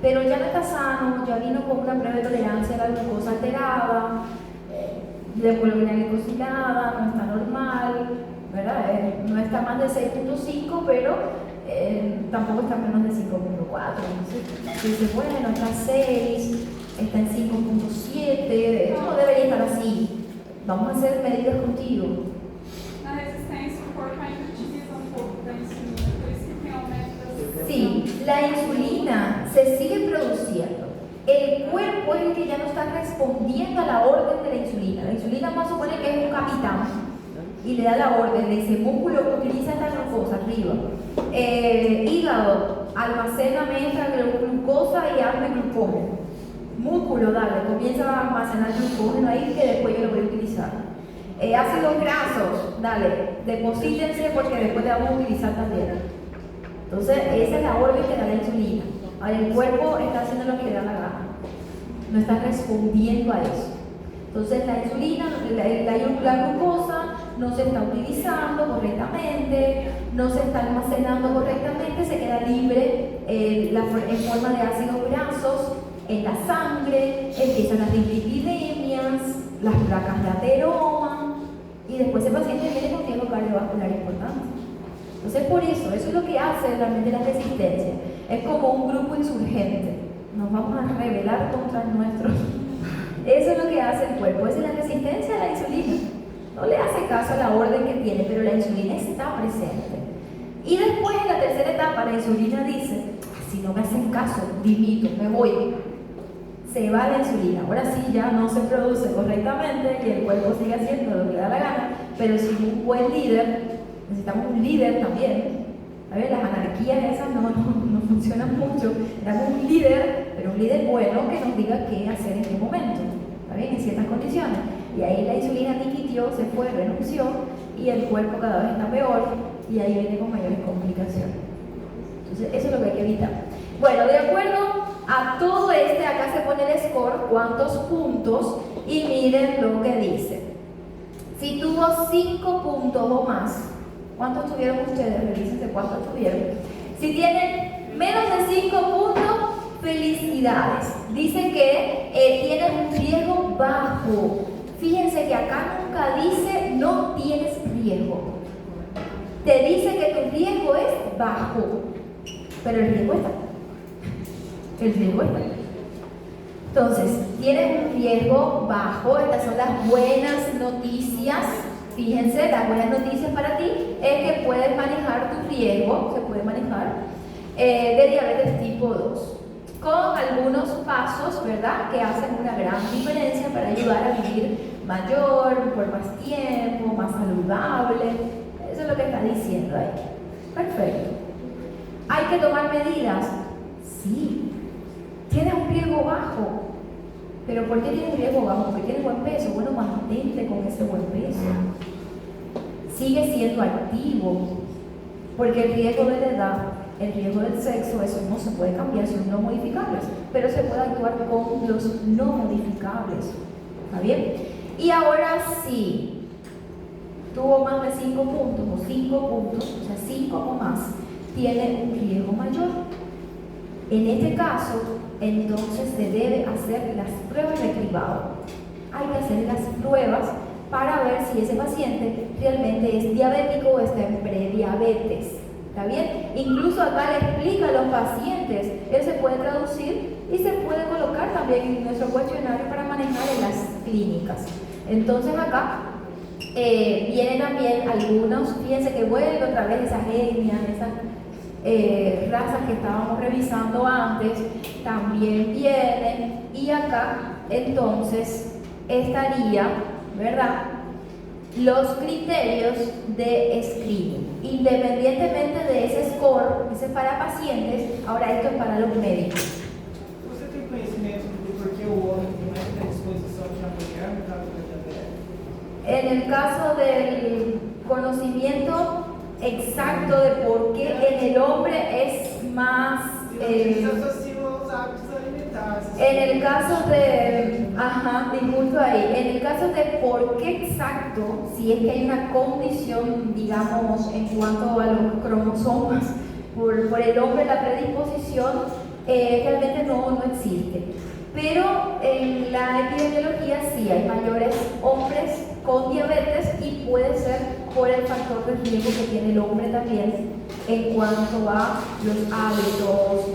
Pero ya no está sano, ya vino con una breve tolerancia a la glucosa alterada, de hemoglobina glicosilada, no está normal, ¿verdad? No está más de 6.5, pero tampoco está menos de 5.4. Entonces, dice, bueno, está 6, está en 5.7, esto no debería estar así. Vamos a hacer medidas contigo. Na resistência, o corpo ainda utiliza pouco da insulina, por isso que tem aumento das... Sí, la insulina se sigue produciendo. El cuerpo es el que ya no está respondiendo a la orden de la insulina. La insulina vamos a suponer que es un capitán y le da la orden, le dice, músculo, utiliza esta glucosa arriba. Hígado, almacéname esta glucosa y hazme glucógeno. Músculo, dale, comienza a almacenar glucógeno ahí que después yo lo voy a utilizar. Ácidos grasos, dale, deposítense porque después te vamos a utilizar también. Entonces, esa es la orden que da la insulina. Ahora, el cuerpo está haciendo lo que le da la gana. No está respondiendo a eso. Entonces la insulina, la glucosa no se está utilizando correctamente, no se está almacenando correctamente, se queda libre en forma de ácidos grasos en la sangre, empiezan las dislipidemias, las placas de ateroma, y después el paciente viene con riesgo cardiovascular importante. Entonces por eso es lo que hace realmente la resistencia. Es como un grupo insurgente. Nos vamos a rebelar contra nuestros. Eso es lo que hace el cuerpo, esa es la resistencia a la insulina. No le hace caso a la orden que tiene, pero la insulina está presente. Y después, en la tercera etapa, la insulina dice, si no me hacen caso, dimito, me voy. Se va la insulina. Ahora sí ya no se produce correctamente y el cuerpo sigue haciendo lo que da la gana, pero sin un buen líder, necesitamos un líder también. A ver, las anarquías esas no funcionan mucho. Necesitamos un líder, pero un líder bueno que nos diga qué hacer en qué momento, ¿está bien? En ciertas condiciones. Y ahí la insulina dimitió, se fue, renunció, y el cuerpo cada vez está peor, y ahí viene con mayores complicaciones. Entonces, eso es lo que hay que evitar. Bueno, de acuerdo a todo acá se pone el score, cuántos puntos, y miren lo que dice. Si tuvo 5 puntos o más, ¿cuántos tuvieron ustedes? Revísense cuántos tuvieron. Si tienen menos de 5 puntos, felicidades. Dice que tienes un riesgo bajo. Fíjense que acá nunca dice no tienes riesgo. Te dice que tu riesgo es bajo. Pero el riesgo está. El riesgo está. Entonces, tienes un riesgo bajo. Estas son las buenas noticias. Fíjense, las buenas noticias para ti es que puedes manejar tu riesgo, se puede manejar, de diabetes tipo 2, con algunos pasos, ¿verdad?, que hacen una gran diferencia para ayudar a vivir mayor, por más tiempo, más saludable. Eso es lo que está diciendo ahí. Perfecto. ¿Hay que tomar medidas? Sí. ¿Tienes un riesgo bajo? ¿Pero por qué tienes un riesgo bajo? Porque tienes buen peso. Bueno, mantente con ese buen peso. Sigue siendo activo. Porque el riesgo de la edad, el riesgo del sexo, eso no se puede cambiar, son no modificables. Pero se puede actuar con los no modificables. ¿Está bien? Y ahora sí, tuvo más de 5 puntos o 5 puntos, o sea, 5 o más, tiene un riesgo mayor. En este caso, entonces se debe hacer las pruebas de cribado. Hay que hacer las pruebas para ver si ese paciente realmente es diabético o está en prediabetes. ¿Está bien? Incluso acá le explica a los pacientes, él se puede traducir y se puede colocar también en nuestro cuestionario para manejar en las clínicas. Entonces acá vienen también algunos, fíjense que vuelve otra vez esas etnias, esas razas que estábamos revisando antes, también vienen, y acá entonces estaría, ¿verdad?, los criterios de screening, independientemente de ese score, ese es para pacientes, ahora esto es para los médicos. Você tem conhecimento do porquê o homem tem mais predisposição que a mulher no caso da diabetes? En el caso del conocimiento exacto de por qué en el hombre es más... Se asociam aos hábitos alimentares. En el caso de... Ajá, disculpa ahí. En el caso de por qué exacto, si es que hay una condición, digamos, en cuanto a los cromosomas, por el hombre la predisposición, realmente no existe. Pero en la epidemiología sí hay mayores hombres con diabetes y puede ser por el factor de riesgo que tiene el hombre también en cuanto a los hábitos.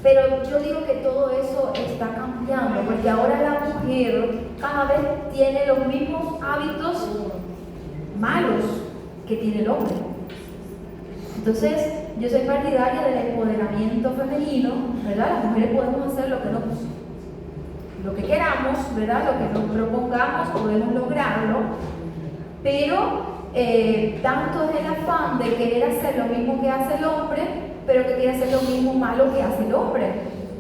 Pero yo digo que todo eso está cambiando porque ahora la mujer cada vez tiene los mismos hábitos malos que tiene el hombre. Entonces, yo soy partidaria del empoderamiento femenino, ¿verdad? Las mujeres podemos hacer lo que queramos, ¿verdad? Lo que nos propongamos, podemos lograrlo, pero tanto es el afán de querer hacer lo mismo que hace el hombre, pero que quiere hacer lo mismo malo que hace el hombre,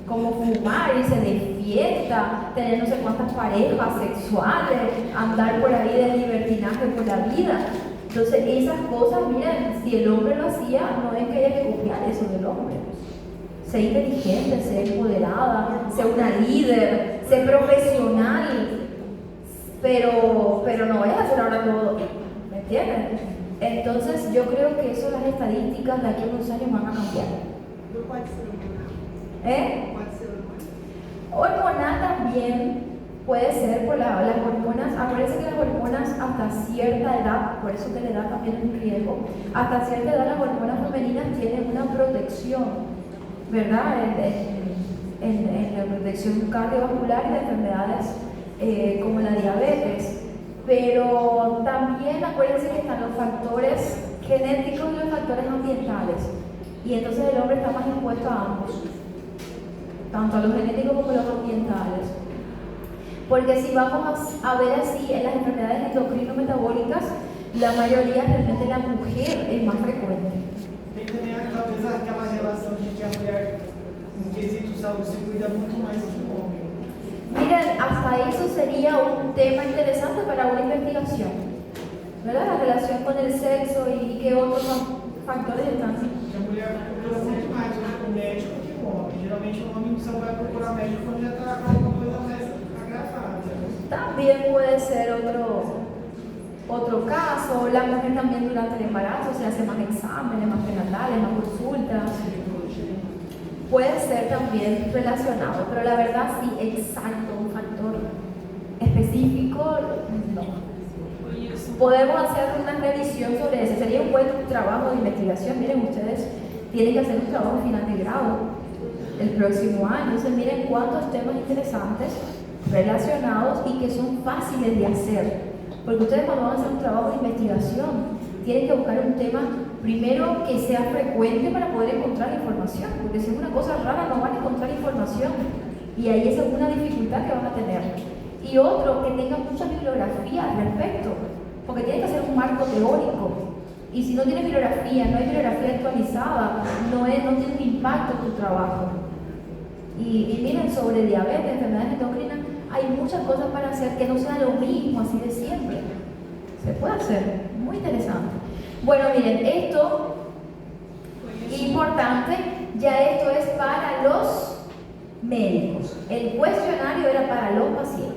como fumar, irse de fiesta, tener no sé cuántas parejas sexuales, andar por ahí de libertinaje por la vida. Entonces esas cosas, miren, si el hombre lo hacía, no es que haya que copiar eso del hombre. Sé inteligente, sé empoderada, sé una líder, sé profesional, pero no vayas a hacer ahora todo, ¿me entiendes? Entonces yo creo que eso, las estadísticas de aquí a unos años van a cambiar. Não pode ser hormonal. ¿Eh? Pode ser hormonal. Hormonal también puede ser por las hormonas. Acuérdense que las hormonas hasta cierta edad, por eso que la edad también es un riesgo, hasta cierta edad las hormonas femeninas tienen una protección, ¿verdad? En la protección cardiovascular y de enfermedades como la diabetes. Pero también acuérdense que están los factores genéticos y los factores ambientales. Y entonces el hombre está más expuesto a ambos, tanto a los genéticos como a los ambientales. Porque si vamos a ver así, en las enfermedades endocrino-metabólicas, la mayoría realmente la mujer es más frecuente. Tem também talvez aquela relação de que a mulher, no quesito saúde, se cuida muito mais que o homem. Miren, hasta eso sería un tema interesante para una investigación, ¿verdad? La relación con el sexo y qué otros factores están. Que a mulher procura muito mais o médico que o homem. Geralmente o homem só vai procurar médico quando já está com alguma coisa mais agravada. También puede ser otro caso. La mujer también durante el embarazo se hace más exámenes, más prenatales, más consultas. Puede ser también relacionado, pero la verdad sí, exacto, un factor específico, no. Podemos hacer una revisión sobre eso, sería un buen trabajo de investigación. Miren, ustedes tienen que hacer un trabajo final de grado el próximo año, entonces miren cuántos temas interesantes relacionados y que son fáciles de hacer, porque ustedes cuando van a hacer un trabajo de investigación tienen que buscar un tema primero que sea frecuente para poder encontrar información, porque si es una cosa rara no van a encontrar información y ahí esa es una dificultad que van a tener. Y otro, que tenga mucha bibliografía al respecto, porque tiene que ser un marco teórico, y si no tiene bibliografía, no hay bibliografía actualizada, no tiene un impacto en tu trabajo. Y miren, sobre diabetes, enfermedades endocrinas, hay muchas cosas para hacer que no sea lo mismo así de siempre. Se puede hacer, muy interesante. Bueno, miren, esto importante, ya esto es para los médicos. El cuestionario era para los pacientes.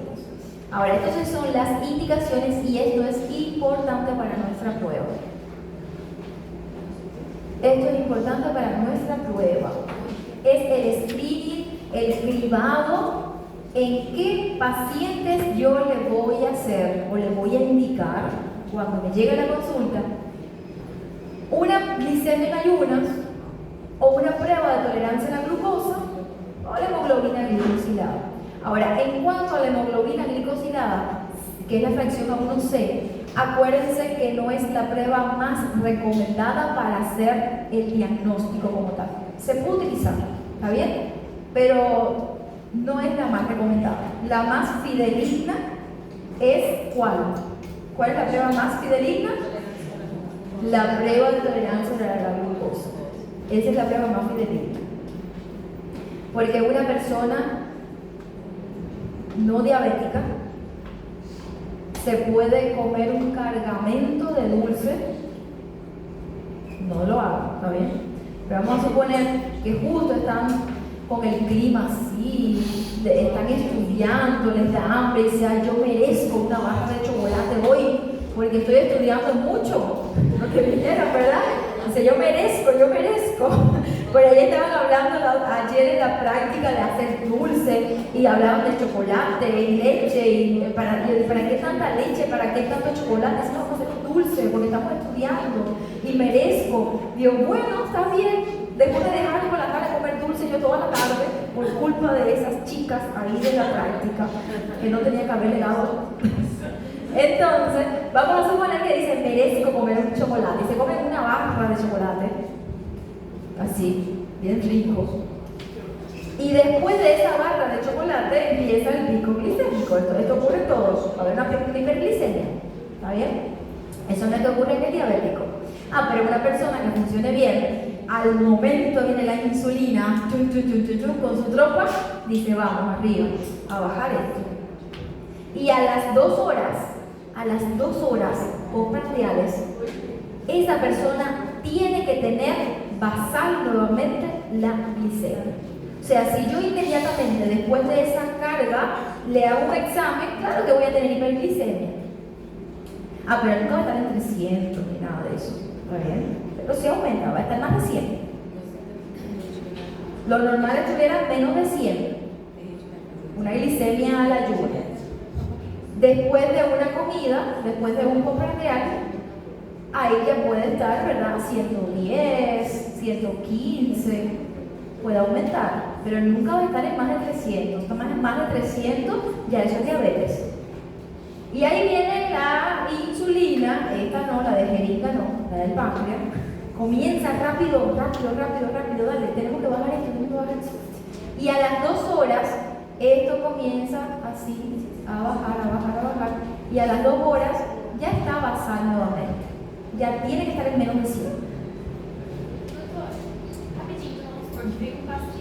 Ahora, entonces son las indicaciones y esto es importante para nuestra prueba. Esto es importante para nuestra prueba. Es el screening, el cribado, en qué pacientes yo le voy a hacer o le voy a indicar cuando me llegue la consulta una glicemia en ayunas o una prueba de tolerancia a la glucosa o la hemoglobina glicosilada. Ahora, en cuanto a la hemoglobina glicosilada, que es la fracción A1C, acuérdense que no es la prueba más recomendada para hacer el diagnóstico como tal. Se puede utilizar, ¿está bien? Pero no es la más recomendada. La más fidedigna es ¿cuál? ¿Cuál es la prueba más fidedigna? La prueba de tolerancia a la glucosa. Esa es la prueba más fidedigna. Porque una persona no diabética se puede comer un cargamento de dulce, no lo haga, ¿está bien? Pero vamos a suponer que justo están con el clima así, están estudiando, les da hambre y dicen, yo merezco una barra de chocolate hoy porque estoy estudiando mucho, porque vinieron, ¿verdad? Dice, yo merezco. Por ahí estaban hablando ayer en la práctica de hacer dulce y hablaban de chocolate y leche y ¿para qué tanta leche? ¿Para qué tanto chocolate? Si no vamos a hacer dulce porque estamos estudiando y merezco. Digo, bueno, está bien, después de dejar por la tarde comer dulce yo toda la tarde por culpa de esas chicas ahí de la práctica que no tenía que haberle dado. Entonces, vamos a suponer que dice, merezco comer un chocolate. Y se comen una barra de chocolate. Así, bien rico. Y después de esa barra de chocolate empieza el pico glicémico. Esto ocurre en todos. Va a haber una hiperglicemia. ¿Está bien? Eso no es que ocurre en el diabético. Pero una persona que funcione bien, al momento viene la insulina, con su tropa, dice, vamos arriba, a bajar esto. Y a las 2 horas postprandiales, esa persona tiene que tener basal nuevamente la glicemia. O sea, si yo inmediatamente después de esa carga le hago un examen, claro que voy a tener hiperglicemia. Ah, pero nunca va a estar en 300 ni nada de eso. ¿Está bien? Pero si aumenta, va a estar más de 100. Lo normal es que tuviera menos de 100. Una glicemia a la lluvia. Después de una comida, después de un postprandial, ahí ya puede estar, ¿verdad? 110, 115, puede aumentar, pero nunca va a estar en más de 300. Está en más de 300, ya eso es diabetes. Y ahí viene la insulina, esta no, la de jeringa no, la del páncreas. Comienza rápido, dale, tenemos que bajar esto. Y a las 2 horas, esto comienza así, a bajar. Y a las 2 horas ya está basal nuevamente. Ya tiene que estar en menos de 100.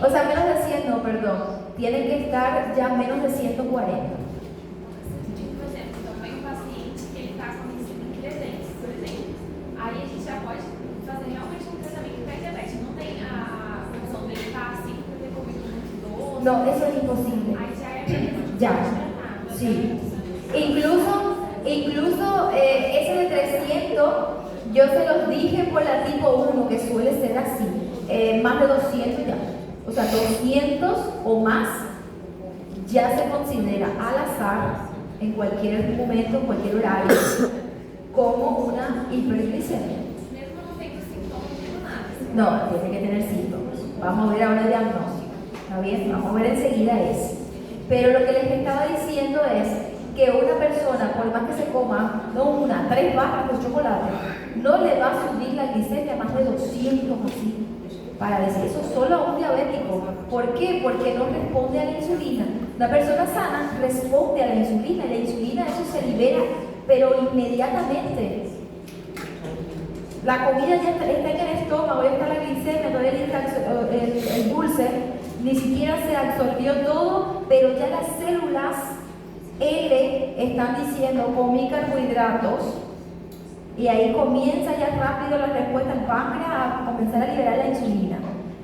O sea, menos de 100 no, perdón. Tiene que estar ya menos de 140. Aí a gente já pode fazer realmente um tratamento para diabetes. Não tem a função dele estar assim por ter comido muito doce. No, eso es imposible. Aí já é Ya, sí. Incluso ese de 300, yo se los dije por la tipo 1, que suele ser así. Más de 200 ya. O sea, 200 o más ya se considera al azar, en cualquier momento, en cualquier horario, como una hiperglicemia. mesmo não tendo sintomas nem nada. No, tiene que tener síntomas. Vamos a ver ahora el diagnóstico. ¿Está bien? Vamos a ver enseguida eso. Pero lo que les estaba diciendo es que una persona, por más que se coma, no una, 3 barras de chocolate, no le va a subir la glicemia más de 200 así. Para decir eso solo a un diabético. ¿Por qué? Porque no responde a la insulina. Una persona sana responde a la insulina. La insulina, eso se libera, pero inmediatamente. La comida ya está en el estómago, ya está la glicemia, todavía está el dulce, ni siquiera se absorbió todo, pero ya las células L están diciendo comí carbohidratos. Y ahí comienza ya rápido la respuesta del páncreas a comenzar a liberar la insulina.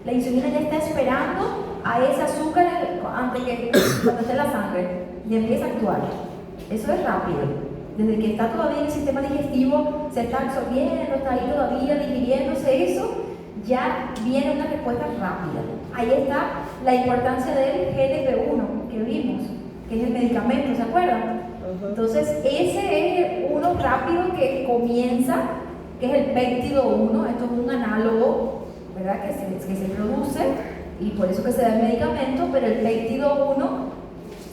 La insulina ya está esperando a ese azúcar antes que cuando esté en la sangre y empieza a actuar. Eso es rápido. Desde que está todavía en el sistema digestivo, se está absorbiendo, está ahí todavía digiriéndose eso, ya viene una respuesta rápida. Ahí está la importancia del GLP-1 que vimos, que es el medicamento, ¿se acuerdan? Entonces, ese es uno rápido que comienza, que es el péptido 1, esto es un análogo, ¿verdad? Que se produce y por eso que se da el medicamento, pero el péptido 1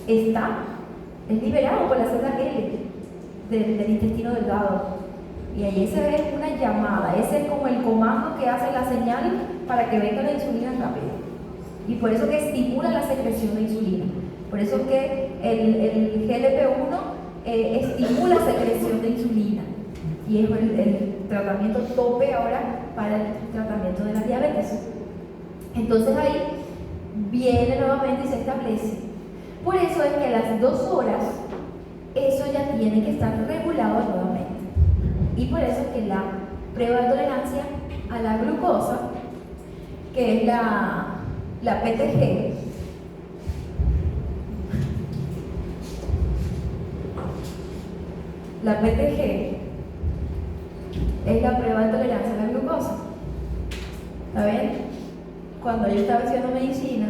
es liberado por la célula L del intestino delgado. Y ahí ese es una llamada, ese es como el comando que hace la señal para que venga la insulina rápido. Y por eso que estimula la secreción de insulina. Por eso que el GLP-1 estimula la secreción de insulina y es el tratamiento tope ahora para el tratamiento de la diabetes. Entonces ahí viene nuevamente y se establece. Por eso es que a las 2 horas eso ya tiene que estar regulado nuevamente. Y por eso es que la prueba de tolerancia a la glucosa, que es la PTG, la PTG es la prueba de tolerancia a la glucosa. ¿Está bien? Cuando yo estaba haciendo medicina,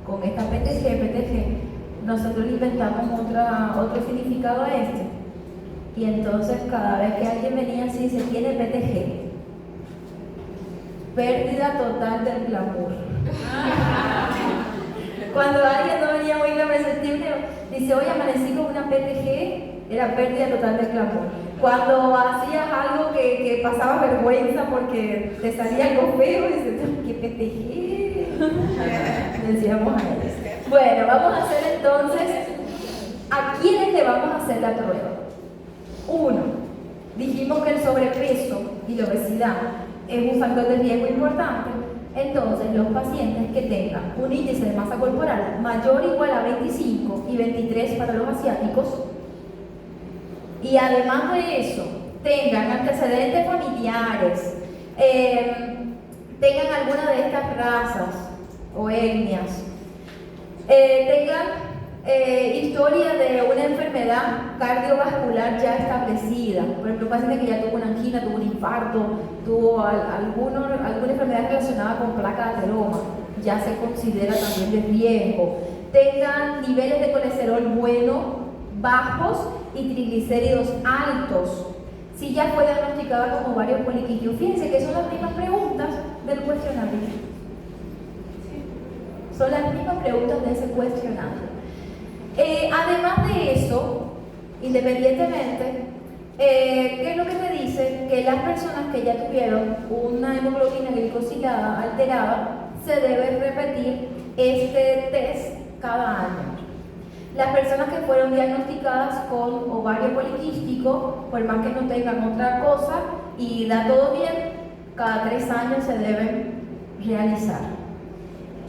con esta PTG, nosotros inventamos otro significado a este. Y entonces cada vez que alguien venía así, se tiene PTG. Pérdida total del glamour. Cuando alguien no venía muy perceptible, dice, oye, amanecí con una PTG, era pérdida total del glamour. Cuando hacías algo que pasaba vergüenza porque te salía algo feo, dices, ¿qué PTG? Decíamos a ellos. Bueno, vamos a hacer entonces, ¿a quiénes le vamos a hacer la prueba? 1. Dijimos que el sobrepeso y la obesidad es un factor de riesgo importante. Entonces, los pacientes que tengan un índice de masa corporal mayor o igual a 25 y 23 para los asiáticos, y además de eso, tengan antecedentes familiares, tengan alguna de estas razas o etnias, tengan historia de una enfermedad cardiovascular ya establecida. Por ejemplo, un paciente que ya tuvo una angina, tuvo un infarto, tuvo alguna enfermedad relacionada con placa de ateroma, ya se considera también de riesgo. Tengan niveles de colesterol bueno, bajos y triglicéridos altos. Si ya fue diagnosticada como ovario poliquístico. Fíjense que son las mismas preguntas del cuestionario. Son las mismas preguntas de ese cuestionario. Además de eso, independientemente, ¿qué es lo que me dice? Que las personas que ya tuvieron una hemoglobina glicosilada alterada, se debe repetir este test cada año. Las personas que fueron diagnosticadas con ovario poliquístico, por más que no tengan otra cosa y da todo bien, cada 3 años se deben realizar.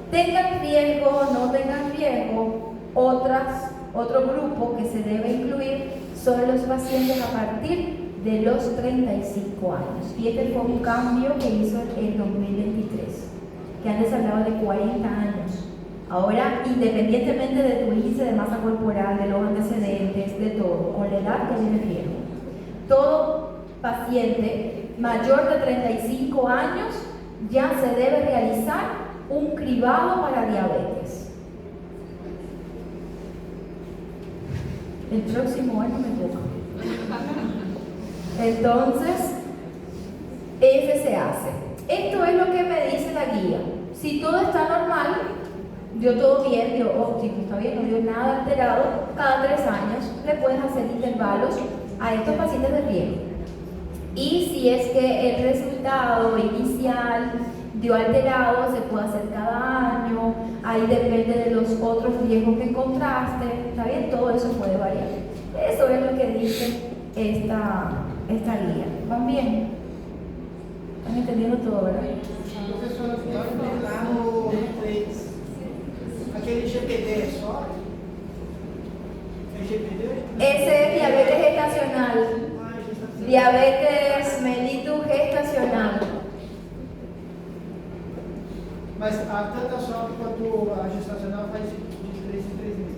Tengan riesgo o no tengan riesgo, otro grupo que se debe incluir son los pacientes a partir de los 35 años. Y este fue un cambio que hizo en 2023, que antes hablaba de 40 años. Ahora, independientemente de tu índice de masa corporal, de los antecedentes, de todo, con la edad que viene riesgo, todo paciente mayor de 35 años ya se debe realizar un cribado para diabetes. El próximo año me toca. Entonces, ese se hace. Esto es lo que me dice la guía. Si todo está normal, dio todo bien, dio óptimo, está bien, no dio nada alterado, cada 3 años le puedes hacer intervalos a estos pacientes de riesgo. Y si es que el resultado inicial dio alterado, se puede hacer cada año, ahí depende de los otros riesgos que encontraste, está bien, todo eso puede variar. Eso es lo que dice esta guía. ¿Van bien? ¿Están entendiendo todo, verdad? Professora, lá no 3, aquele GPD é só? É GPD? Ese es diabetes gestacional. Ah, gestação. Diabetes mellitus gestacional. Mas a tanta só quanto a gestacional faz de 3 em 3 meses.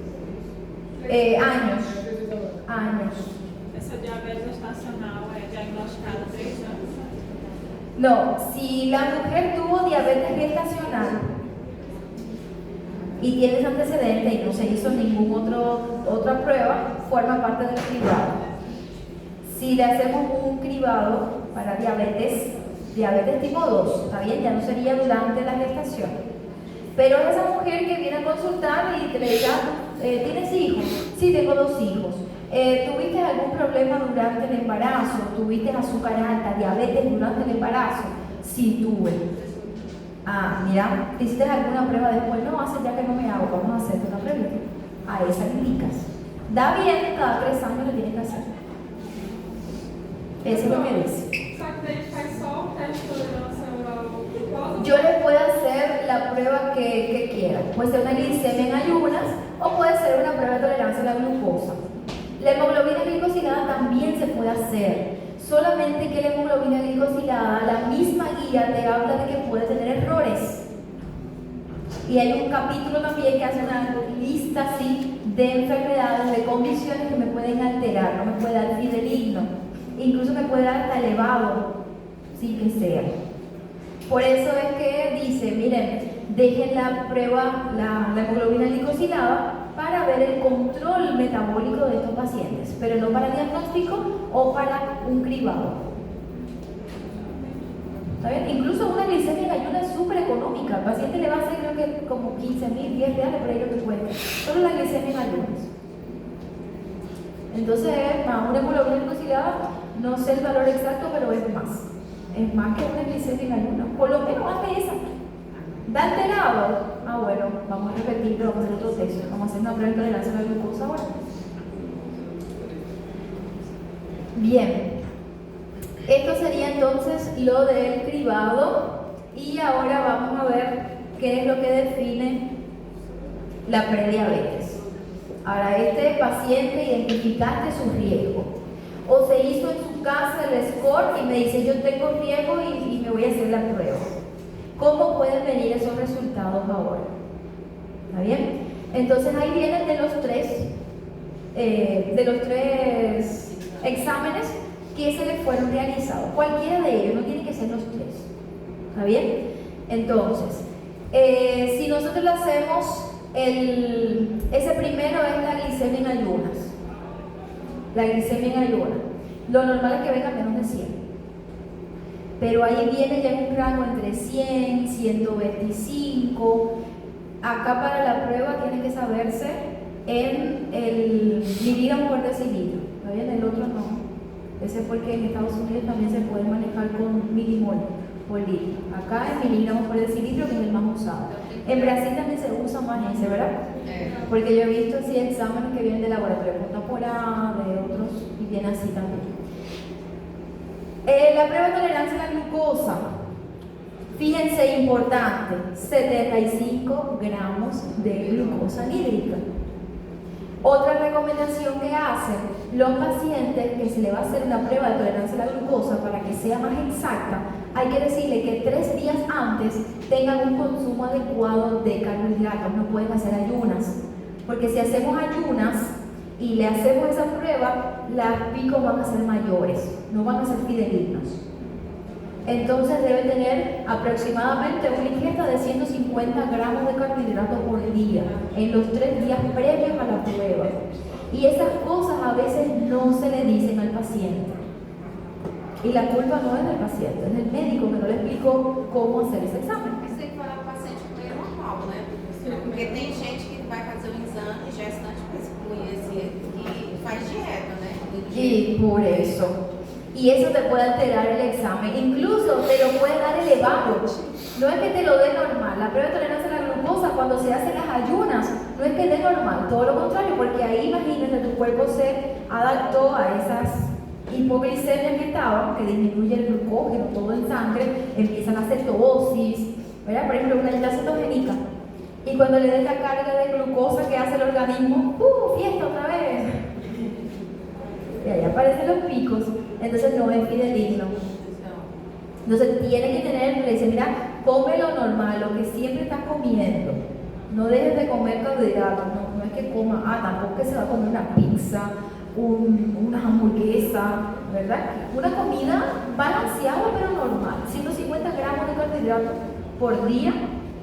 Años. É 3 meses agora. Años. Essa diabetes gestacional é diagnosticada há 3 anos? No, si la mujer tuvo diabetes gestacional y tiene ese antecedente y no se hizo otra prueba, forma parte del cribado. Si le hacemos un cribado para diabetes tipo 2, está bien, ya no sería durante la gestación. Pero esa mujer que viene a consultar y te le diga, ¿tienes hijos? Sí, tengo 2 hijos. ¿Tuviste algún problema durante el embarazo? ¿Tuviste azúcar alta, diabetes durante el embarazo? Sí, tuve. Ah, mira, ¿hiciste alguna prueba después? No, hace ya que no me hago, vamos a hacerte una prueba. A esa le indicas. Da bien, cada 3 años le tienes que hacer. Eso es lo que dice. Só que daí faz só o teste de tolerancia oral. Yo le puedo hacer la prueba que quiera. Puede ser una glicemia en ayunas o puede ser una prueba de tolerancia a la glucosa. La hemoglobina glicosilada también se puede hacer, solamente que la hemoglobina glicosilada, la misma guía te habla de que puede tener errores. Y hay un capítulo también que hace una lista así de enfermedades, de condiciones que me pueden alterar, no me puede dar fideligno, incluso me puede dar hasta elevado, sin que sea. Por eso es que dice, miren, dejen la prueba, la hemoglobina glicosilada, para ver el control metabólico de estos pacientes, pero no para diagnóstico o para un cribado. ¿Está bien? Incluso una glicemia en ayunas es súper económica. Al paciente le va a hacer creo que como 15.000, 10 reales, por ahí lo que cuesta. Solo la glicemia en ayunas. Entonces, una hemoglobina glicosilada, no sé el valor exacto, pero es más. Es más que una glicemia en ayunas. Por lo menos hazte esa. ¿Da alterado? Ah, bueno, vamos a repetirlo, vamos a hacer otro test. Vamos a hacer una prueba de tolerancia a la glucosa ahora. Bien. Esto sería entonces lo del cribado. Y ahora vamos a ver qué es lo que define la prediabetes. Ahora, este paciente identificaste su riesgo. O se hizo en su casa el score y me dice yo tengo riesgo y me voy a hacer la prueba. ¿Cómo pueden venir esos resultados ahora? ¿Está bien? Entonces ahí vienen de los tres exámenes que se le fueron realizados. Cualquiera de ellos, no tiene que ser los tres. ¿Está bien? Entonces, si nosotros lo hacemos, ese primero es la glicemia en ayunas. La glicemia en ayunas. Lo normal es que venga menos de 100. Pero ahí viene ya un rango entre 100, 125. Acá para la prueba tiene que saberse en el miligramo por decilitro. ¿Está bien? El otro no. Ese es porque en Estados Unidos también se puede manejar con milimol por litro. Acá es miligramos por decilitro, que es el más usado. En Brasil también se usa más ese, ¿verdad? Porque yo he visto así exámenes que vienen de laboratorio de Punta Porá, de otros, y viene así también. La prueba de tolerancia a la glucosa. Fíjense, importante, 75 gramos de glucosa nítrica. Otra recomendación que hacen los pacientes que se le va a hacer una prueba de tolerancia a la glucosa, para que sea más exacta, hay que decirle que 3 días antes tengan un consumo adecuado de carbohidratos, no pueden hacer ayunas, porque si hacemos ayunas y le hacemos esa prueba, las picos van a ser mayores, no van a ser fidedignos. Entonces debe tener aproximadamente una ingesta de 150 gramos de carbohidratos por día en los 3 días previos a la prueba. Y esas cosas a veces no se le dicen al paciente. Y la culpa no es del paciente, es del médico que no le explicó cómo hacer ese examen. Mas tem que falar para o paciente comer normal, né? Porque tem gente que vai fazer o exame gestante que faz dieta, né? Y por eso. Y eso te puede alterar el examen. Incluso te lo puede dar elevado. No es que te lo dé normal. La prueba de tolerancia a la glucosa, cuando se hacen las ayunas, no es que dé normal. Todo lo contrario, porque ahí, imagínate, tu cuerpo se adaptó a esas hipoglicemias que estaban, que disminuye el glucógeno, todo en sangre, empiezan a hacer cetosis, ¿verdad? Por ejemplo, una dieta cetogénica. Y cuando le des la carga de glucosa que hace el organismo, fiesta otra vez. Y ahí aparecen los picos. Entonces no es fidedigno. Entonces tiene que tener, le dice, mira, come lo normal, lo que siempre estás comiendo. No dejes de comer carbohidratos, no es que coma, tampoco que se va a comer una pizza, una hamburguesa, ¿verdad? Una comida balanceada pero normal, 150 gramos de carbohidratos por día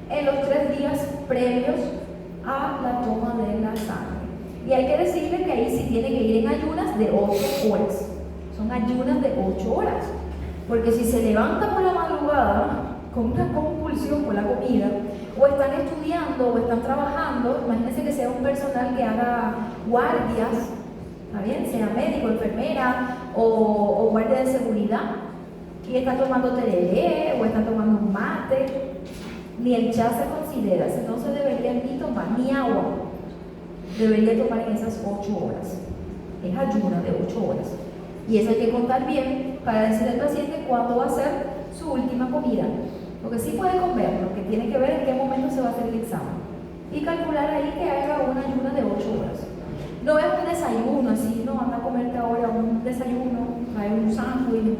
en los 3 días previos a la toma de la sangre. Y hay que decirle que ahí sí tiene que ir en ayunas de 8 horas. Son ayunas de 8 horas. Porque si se levanta por la madrugada con una compulsión por la comida, o están estudiando o están trabajando, imagínense que sea un personal que haga guardias, ¿está bien? Sea médico, enfermera o guardia de seguridad, y está tomando tereré o está tomando un mate, ni el chá se considera, no se debería ni tomar ni agua. Debería tomar en esas 8 horas. Es ayuna de 8 horas. Y eso hay que contar bien para decirle al paciente cuándo va a ser su última comida. Porque sí puede comer, lo que tiene que ver en qué momento se va a hacer el examen. Y calcular ahí que haga una ayuna de 8 horas. No es un desayuno así, no, anda a comerte ahora un desayuno, trae un sándwich.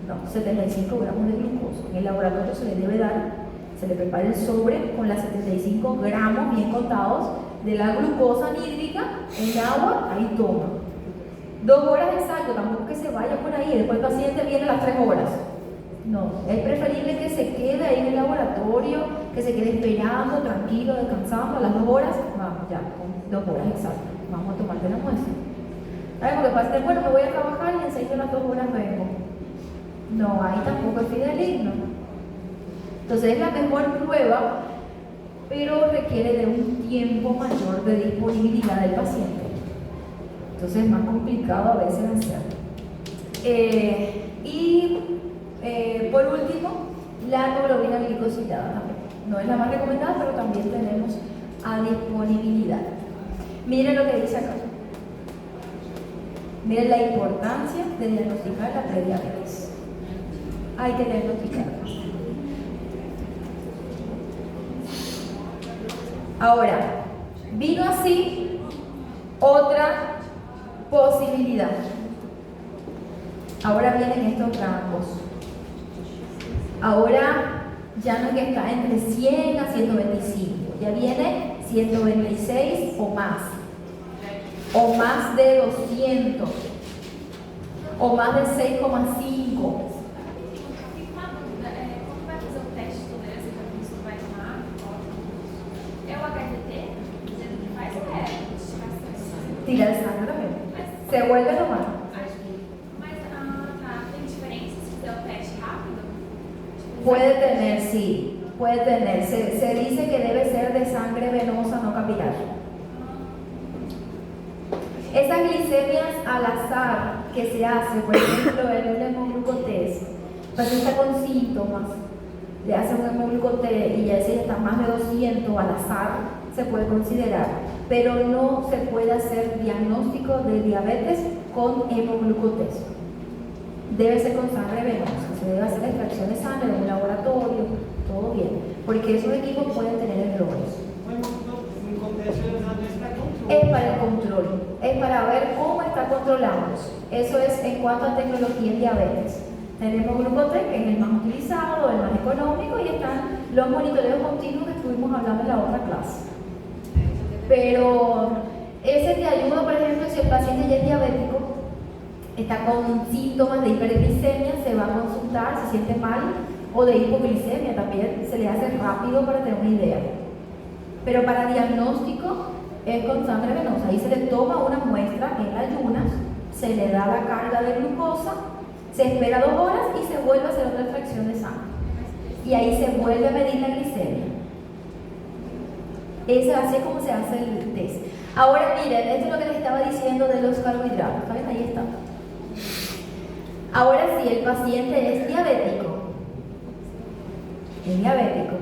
No, 75 gramos de glucosa. En el laboratorio se le debe dar, se le prepara el sobre con las 75 gramos bien contados de la glucosa nítrica en agua, ahí toma. 2 horas exacto, tampoco que se vaya por ahí, después el paciente viene a las 3 horas. No, es preferible que se quede ahí en el laboratorio, que se quede esperando, tranquilo, descansando, a las 2 horas, vamos ya, con 2 horas exacto, vamos a tomarte la muestra. ¿Sabes? Porque el paciente, bueno, me voy a trabajar y enseguida a las 2 horas vengo. No, ahí tampoco es fidedigno. Entonces es la mejor prueba, pero requiere de un tiempo mayor de disponibilidad del paciente. Entonces es más complicado a veces hacerlo. Por último, la hemoglobina glicosilada también. No es la más recomendada, pero también tenemos a disponibilidad. Miren lo que dice acá. Miren la importancia de diagnosticar la prediabetes. Hay que diagnosticarla. Ahora, vino así otra posibilidad. Ahora vienen estos rangos. Ahora ya no es que está entre 100 a 125, ya viene 126 o más de 200, o más de 6,5. Uma dúvida, como vai fazer o teste de tolerância para a pessoa vai tomar? É o HDT? Dizendo que faz ou é investigação? Tira de sangre también. Se vuelve a tomar. Mas, tá, tem diferença se fizer o teste rápido? Puede tener, sí, puede tener. Se dice que debe ser de sangre venosa, no capilar. Esas glicemias al azar que se hace, por ejemplo, en un hemoglucotest, el paciente está con síntomas, le hacen un hemoglucotest y ya ese está más de 200 al azar, se puede considerar, pero no se puede hacer diagnóstico de diabetes con hemoglucotest. Debe ser con sangre venosa, se debe hacer extracción de sangre en un laboratorio, todo bien, porque esos equipos pueden tener errores. Es para el control, es para ver cómo está controlamos. Eso es en cuanto a tecnología en diabetes. Tenemos Glucotec, que es el más utilizado, el más económico, y están los monitoreos continuos que estuvimos hablando en la otra clase. Pero ese te ayuda, por ejemplo, si el paciente ya es diabético, está con síntomas de hiperglicemia, se va a consultar, se siente mal, o de hipoglicemia también, se le hace rápido para tener una idea. Pero para diagnóstico es con sangre venosa. Ahí se le toma una muestra en ayunas, se le da la carga de glucosa, se espera 2 horas y se vuelve a hacer otra extracción de sangre. Y ahí se vuelve a medir la glicemia. Así es como se hace el test. Ahora miren, esto es lo que les estaba diciendo de los carbohidratos. ¿Saben? Ahí está. Ahora sí, el paciente es diabético. Es diabético.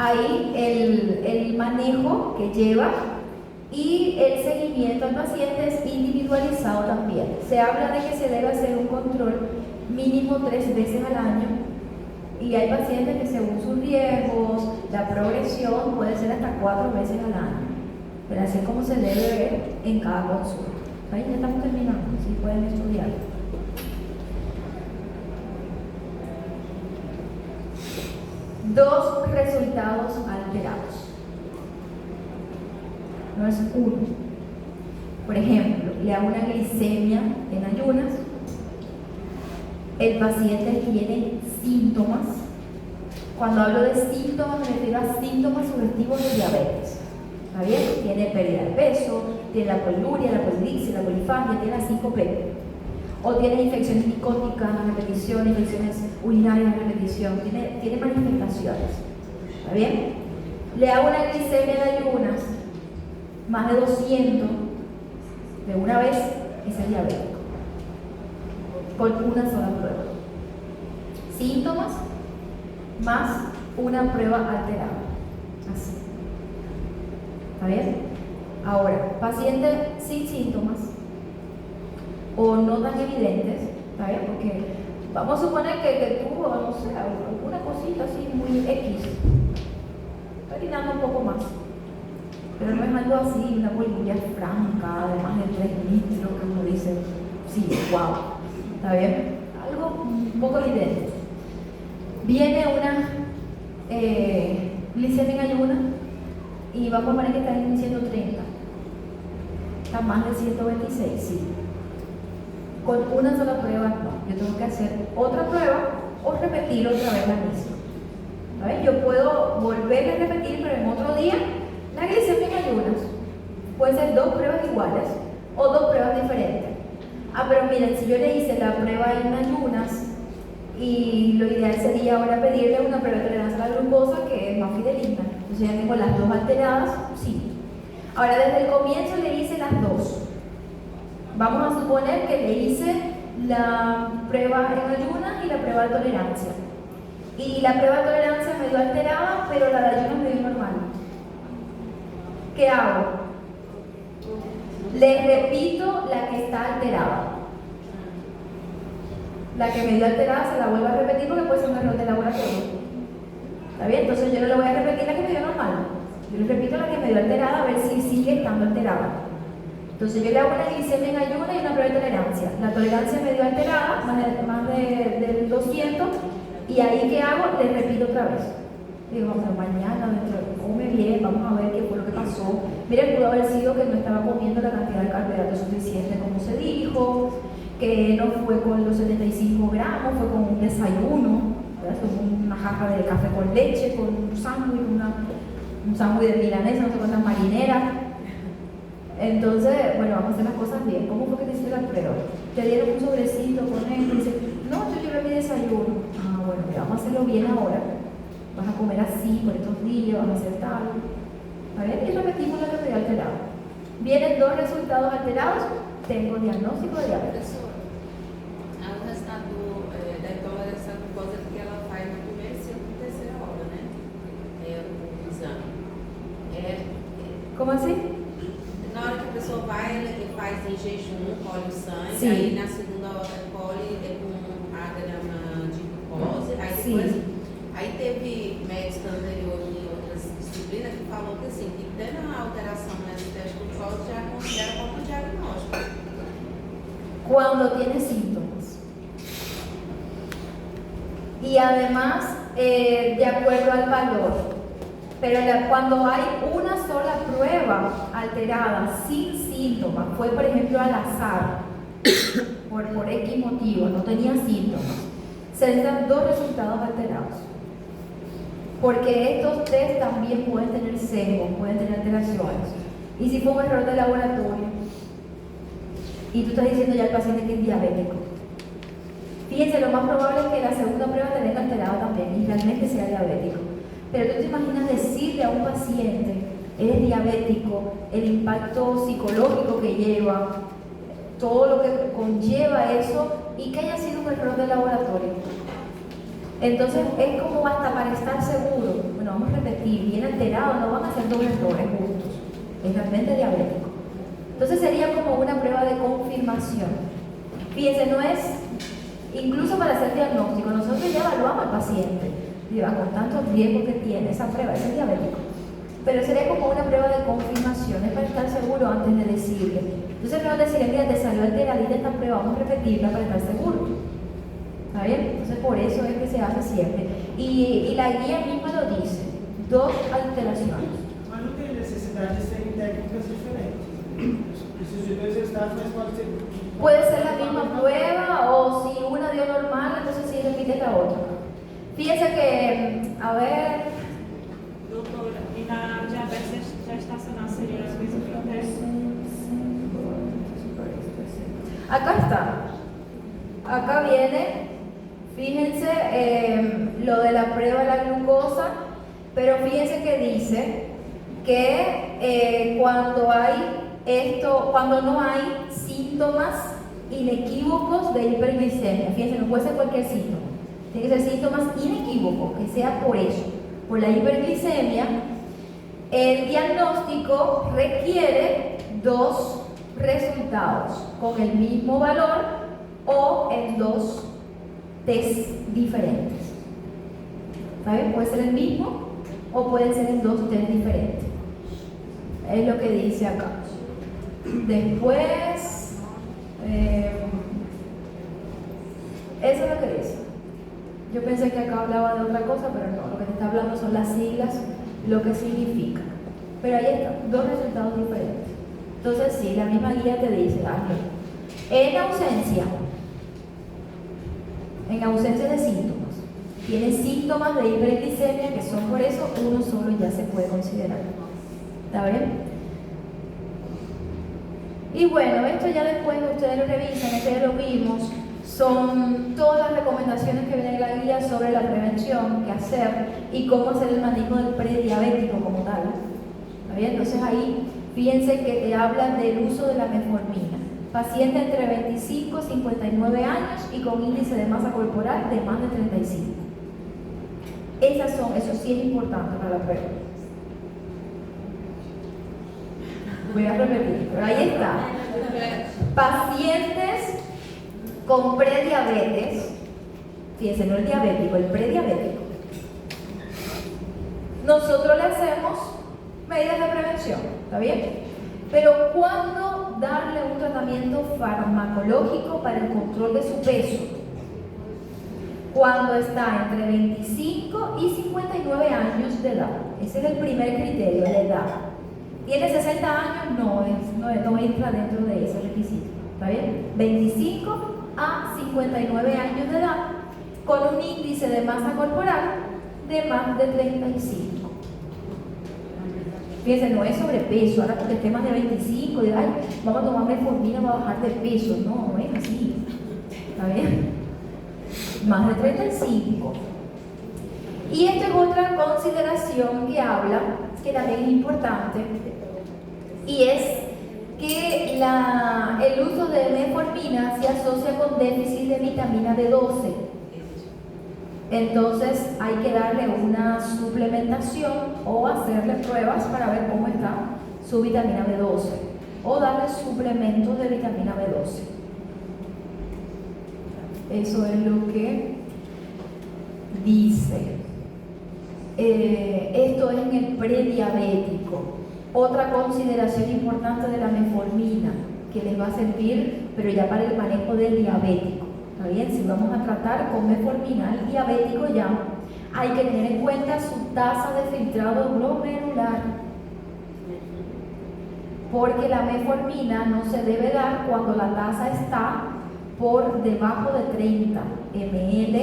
Ahí el manejo que lleva y el seguimiento al paciente es individualizado también. Se habla de que se debe hacer un control mínimo 3 veces al año y hay pacientes que según sus riesgos, la progresión puede ser hasta 4 veces al año. Pero así es como se debe ver en cada consulta. Ahí ya estamos terminando, así pueden estudiar. Dos resultados alterados. No es uno. Por ejemplo, le hago una glicemia en ayunas. El paciente tiene síntomas. Cuando hablo de síntomas, me refiero a síntomas sugestivos de diabetes. ¿Está bien? Tiene pérdida de peso, tiene la poliuria, la polidipsia, la polifagia, tiene la 5P. O tiene infecciones micóticas a repetición, infecciones urinarias a repetición, tiene manifestaciones. ¿Está bien? Le hago una glicemia en ayunas, más de 200, de una vez, es el diabético. Con una sola prueba. Síntomas, más una prueba alterada. Así. ¿Está bien? Ahora, paciente sin síntomas, o no tan evidentes, ¿está bien? Porque vamos a suponer que tuvo, no sé, alguna cosita así muy X, está orinando un poco más, pero no es algo así, una poliuria franca de más de 3 litros que uno dice, sí, wow, ¿está bien? Algo un poco evidente. Viene una glicemia en ayunas y vamos a poner que está en 130, está más de 126, sí. Con una sola prueba no, yo tengo que hacer otra prueba o repetir otra vez la misma. ¿Saben? Yo puedo volver a repetir, pero en otro día, la glicemia en ayunas. Puede ser 2 pruebas iguales o 2 pruebas diferentes. Pero miren, si yo le hice la prueba en ayunas y lo ideal sería ahora pedirle una prueba de tolerancia a la glucosa que es más fidedigna. Entonces ya tengo las 2 alteradas, sí. Ahora desde el comienzo le hice las 2. Vamos a suponer que le hice la prueba en ayunas y la prueba de tolerancia. Y la prueba de tolerancia me dio alterada, pero la de ayunas me dio normal. ¿Qué hago? Le repito la que está alterada. La que me dio alterada se la vuelvo a repetir porque puede ser un error de laboratorio. ¿Está bien? Entonces yo no le voy a repetir la que me dio normal. Yo le repito la que me dio alterada a ver si sigue estando alterada. Entonces yo le hago una glicemia en ayunas y una prueba de tolerancia. La tolerancia me dio alterada, más de 200, y ahí ¿qué hago? Le repito otra vez. Digo, bueno, mañana, come bien, vamos a ver qué fue lo que pasó. Mira, pudo haber sido que no estaba comiendo la cantidad de carbohidratos suficiente como se dijo, que no fue con los 75 gramos, fue con un desayuno, ¿verdad? Con una jarra de café con leche, con un sándwich, un sándwich de milanesa, no sé cuántas marineras. Entonces, bueno, vamos a hacer las cosas bien. ¿Cómo fue que te hiciste la prueba? Te dieron un sobrecito con esto y dice, no, yo llevé mi desayuno. Ah, bueno, ya vamos a hacerlo bien ahora. Vas a comer así por estos días, vas a hacer tal. ¿Está bien? Y repetimos la cantidad alterada. Vienen dos resultados alterados, tengo diagnóstico de diabetes. Professor, o resultado da intolerância à glucosa que ela faz na primeira e segunda e terceira hora, né? O exame. ¿Cómo así? Na hora que a pessoa vai, ele faz em jejum, colhe o sangue, Sim. aí na segunda hora colhe com agrama de glucose, aí depois. Sim. Aí teve médico anterior em outras disciplinas que falou que assim, que tendo a alteração nesse teste de glucose já considera como diagnóstico. Cuando tiene síntomas. Y además, de acuerdo al valor. Pero cuando hay una sola prueba alterada sin síntomas, fue por ejemplo al azar, por X motivo, no tenía síntomas, se necesitan dos resultados alterados. Porque estos test también pueden tener sesgo, pueden tener alteraciones. Y si fue un error de laboratorio, y tú estás diciendo ya al paciente que es diabético, fíjense, lo más probable es que la segunda prueba te venga alterada también y realmente sea diabético. Pero tú te imaginas decirle a un paciente, eres diabético, el impacto psicológico que lleva, todo lo que conlleva eso y que haya sido un error de laboratorio. Entonces es como hasta para estar seguro, bueno, vamos a repetir, bien alterado, no van a ser dos errores juntos, es realmente diabético. Entonces sería como una prueba de confirmación. Fíjense, no es, incluso para hacer diagnóstico, nosotros ya evaluamos al paciente, con tantos riesgos que tiene esa prueba, ese es diabético. Pero sería como una prueba de confirmación, es para estar seguro antes de decirle. Entonces no decirle, mira, te salió alteradita esta prueba, vamos a repetirla para estar seguro. ¿Está bien? Entonces por eso es que se hace siempre. Y la guía misma lo dice, dos alteraciones. Mas não tem necessidade de serem técnicas diferentes. Preciso de dois resultados, mas pode ser. Puede ser la misma prueba o si una dio normal, entonces sí repite la otra. Fíjense que, a ver, Doutora, e na diabetes gestacional seria o mesmo processo? acá está. Acá viene, fíjense lo de la prueba de la glucosa, pero fíjense que dice que cuando no hay síntomas inequívocos de hiperglicemia, fíjense, no puede ser cualquier síntoma. Tiene que ser síntomas inequívocos, que sea por eso, por la hiperglicemia. El diagnóstico requiere dos resultados con el mismo valor o en dos test diferentes. ¿Saben? Puede ser el mismo o pueden ser en dos test diferentes. Es lo que dice acá. Después, eso es lo que dice. Yo pensé que acá hablaba de otra cosa, pero no, lo que te está hablando son las siglas, lo que significa. Pero ahí están, dos resultados diferentes. Entonces sí, la misma guía te dice, hazlo. En ausencia de síntomas, tiene síntomas de hiperglicemia que son por eso, uno solo ya se puede considerar. ¿Está bien? Y bueno, esto ya después ustedes lo revisan, esto ya lo vimos. Son todas las recomendaciones que vienen en la guía sobre la prevención, qué hacer y cómo hacer el manejo del prediabético como tal. ¿Está bien? Entonces ahí, fíjense que te hablan del uso de la metformina. Paciente entre 25 y 59 años y con índice de masa corporal de más de 35. Eso sí es importante para la prueba. Voy a repetir, pero ahí está. Pacientes con prediabetes, fíjense, no el diabético, el prediabético. Nosotros le hacemos medidas de prevención, ¿está bien? Pero ¿cuándo darle un tratamiento farmacológico para el control de su peso? cuando está entre 25 y 59 años de edad. Ese es el primer criterio, la edad. ¿Tiene 60 años? No entra dentro de ese requisito. ¿Está bien? 25 a 59 años de edad con un índice de masa corporal de más de 35. Fíjense, no es sobrepeso. Ahora porque el tema de 25, de ay, vamos a tomar metformina para bajar de peso. No es así. ¿Está bien? Más de 35. Y esta es otra consideración que habla, que también es importante, y es que el uso de metformina se asocia con déficit de vitamina B12. Entonces hay que darle una suplementación o hacerle pruebas para ver cómo está su vitamina B12 o darle suplementos de vitamina B12. Eso es lo que dice. Esto es en el prediabético. Otra consideración importante de la metformina que les va a servir, pero ya para el manejo del diabético. ¿Está bien? Si vamos a tratar con metformina al diabético ya, hay que tener en cuenta su tasa de filtrado glomerular. Porque la metformina no se debe dar cuando la tasa está por debajo de 30 ml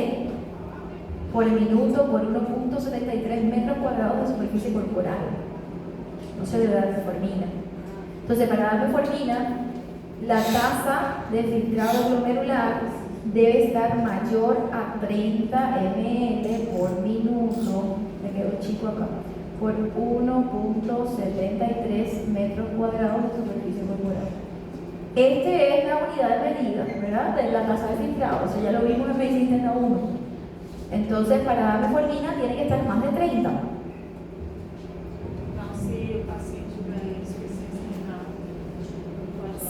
por minuto por 1.73 metros cuadrados de superficie corporal. No se debe dar metformina. Entonces, para dar metformina, la tasa de filtrado glomerular debe estar mayor a 30 ml por minuto, me quedó chico acá, por 1.73 metros cuadrados de superficie corporal. Esta es la unidad de medida, ¿verdad? De la tasa de filtrado, eso ya lo vimos en medicina interna 1. Entonces, para dar metformina tiene que estar más de 30. Então, se o paciente tiver insuficiência renal, pode dar.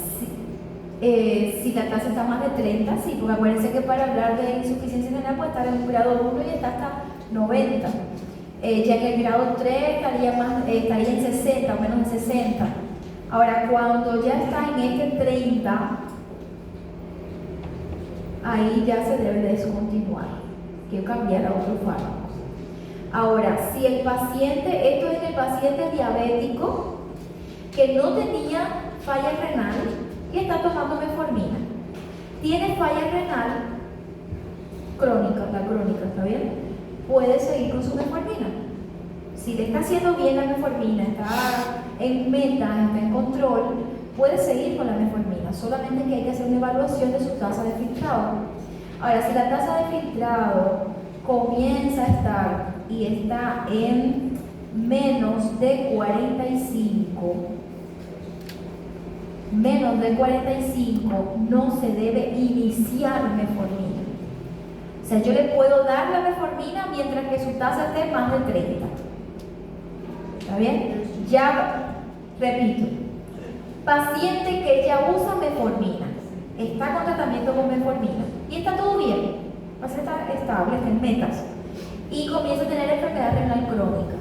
Si la tasa está más de 30, sí, porque acuérdense que para hablar de insuficiencia renal puede estar en un grado 1 y está hasta 90. Ya en el grado 3 estaría en 60 o menos de 60. Ahora, cuando ya está en este 30, ahí ya se debe descontinuar, que cambiar a otro fármaco. Ahora, si el paciente, esto es el paciente diabético que no tenía falla renal y está tomando metformina, tiene falla renal crónica, la crónica, ¿está bien? Puede seguir con su metformina. Si le está haciendo bien la metformina, está en meta, está en control, puede seguir con la metformina, solamente que hay que hacer una evaluación de su tasa de filtrado. Ahora, si la tasa de filtrado comienza a estar y está en menos de 45, no se debe iniciar metformina. O sea, yo le puedo dar la metformina mientras que su tasa esté más de 30. ¿Está bien? Ya, repito, paciente que ya usa metformina, está con tratamiento con metformina y está todo bien, el paciente está estable, está en metas y comienza a tener enfermedad renal crónica,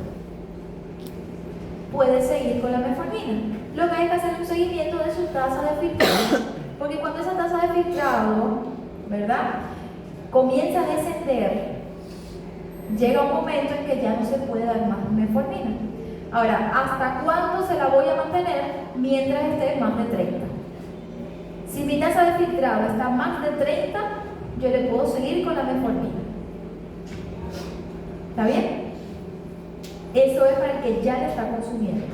puede seguir con la metformina. Lo que hay que hacer es un seguimiento de su tasa de filtrado, porque cuando esa tasa de filtrado, ¿verdad?, comienza a descender, llega un momento en que ya no se puede dar más metformina. Ahora, ¿hasta cuándo se la voy a mantener? Mientras esté más de 30. Si mi tasa de filtrado está más de 30, yo le puedo seguir con la metformina. ¿Está bien? Eso es para el que ya le está consumiendo.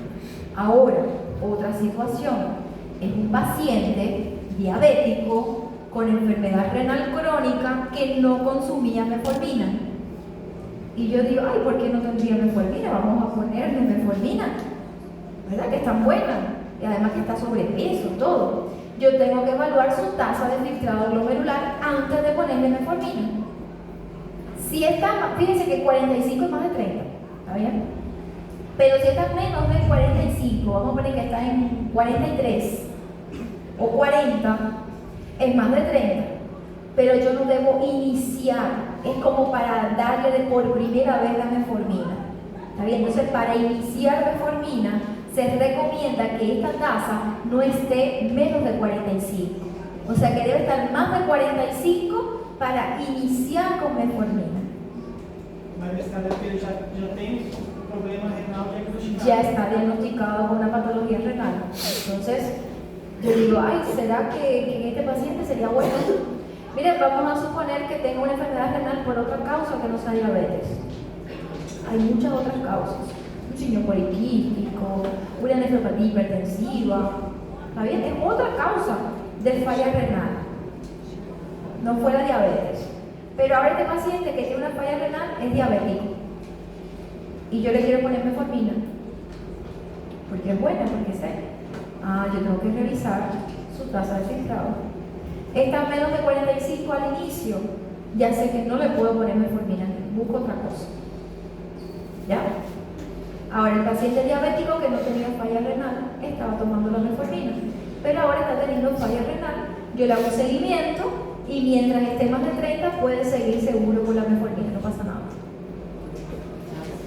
Ahora, otra situación, es un paciente diabético con enfermedad renal crónica que no consumía metformina. Y yo digo, ay, ¿por qué no tendría metformina? Vamos a ponerle metformina, ¿verdad? Que es tan buena, y además que está sobrepeso, todo. Yo tengo que evaluar su tasa de filtrado glomerular antes de ponerle metformina. Si está, fíjense que 45 es más de 30, ¿está bien? Pero si está menos de 45, vamos a poner que está en 43 o 40, es más de 30. Pero yo no debo iniciar, es como para darle de por primera vez la metformina. ¿Está bien? Entonces, para iniciar metformina, se recomienda que esta tasa no esté menos de 45. O sea que debe estar más de 45 para iniciar con metformina. Mas nesse caso é porque ele já tem problema renal diagnosticado. Ya está diagnosticado con una patología renal. Entonces, yo digo, ay, ¿será que en este paciente sería bueno? Miren, vamos a suponer que tenga una enfermedad renal por otra causa que no sea diabetes. Hay muchas otras causas. Un signo poliquístico, una nefropatía hipertensiva. ¿Está bien? Es otra causa de falla renal. No fue la diabetes. Pero ahora este paciente que tiene una falla renal es diabético. Y yo le quiero poner metformina. Porque es buena, porque sé. Yo tengo que revisar su tasa de filtrado. Está a menos de 45 al inicio. Ya sé que no le puedo poner metformina. Busco otra cosa. ¿Ya? Ahora el paciente diabético que no tenía falla renal estaba tomando la metformina. Pero ahora está teniendo falla renal. Yo le hago un seguimiento. Y mientras esté más de 30 puede seguir seguro con la metformina, no pasa nada.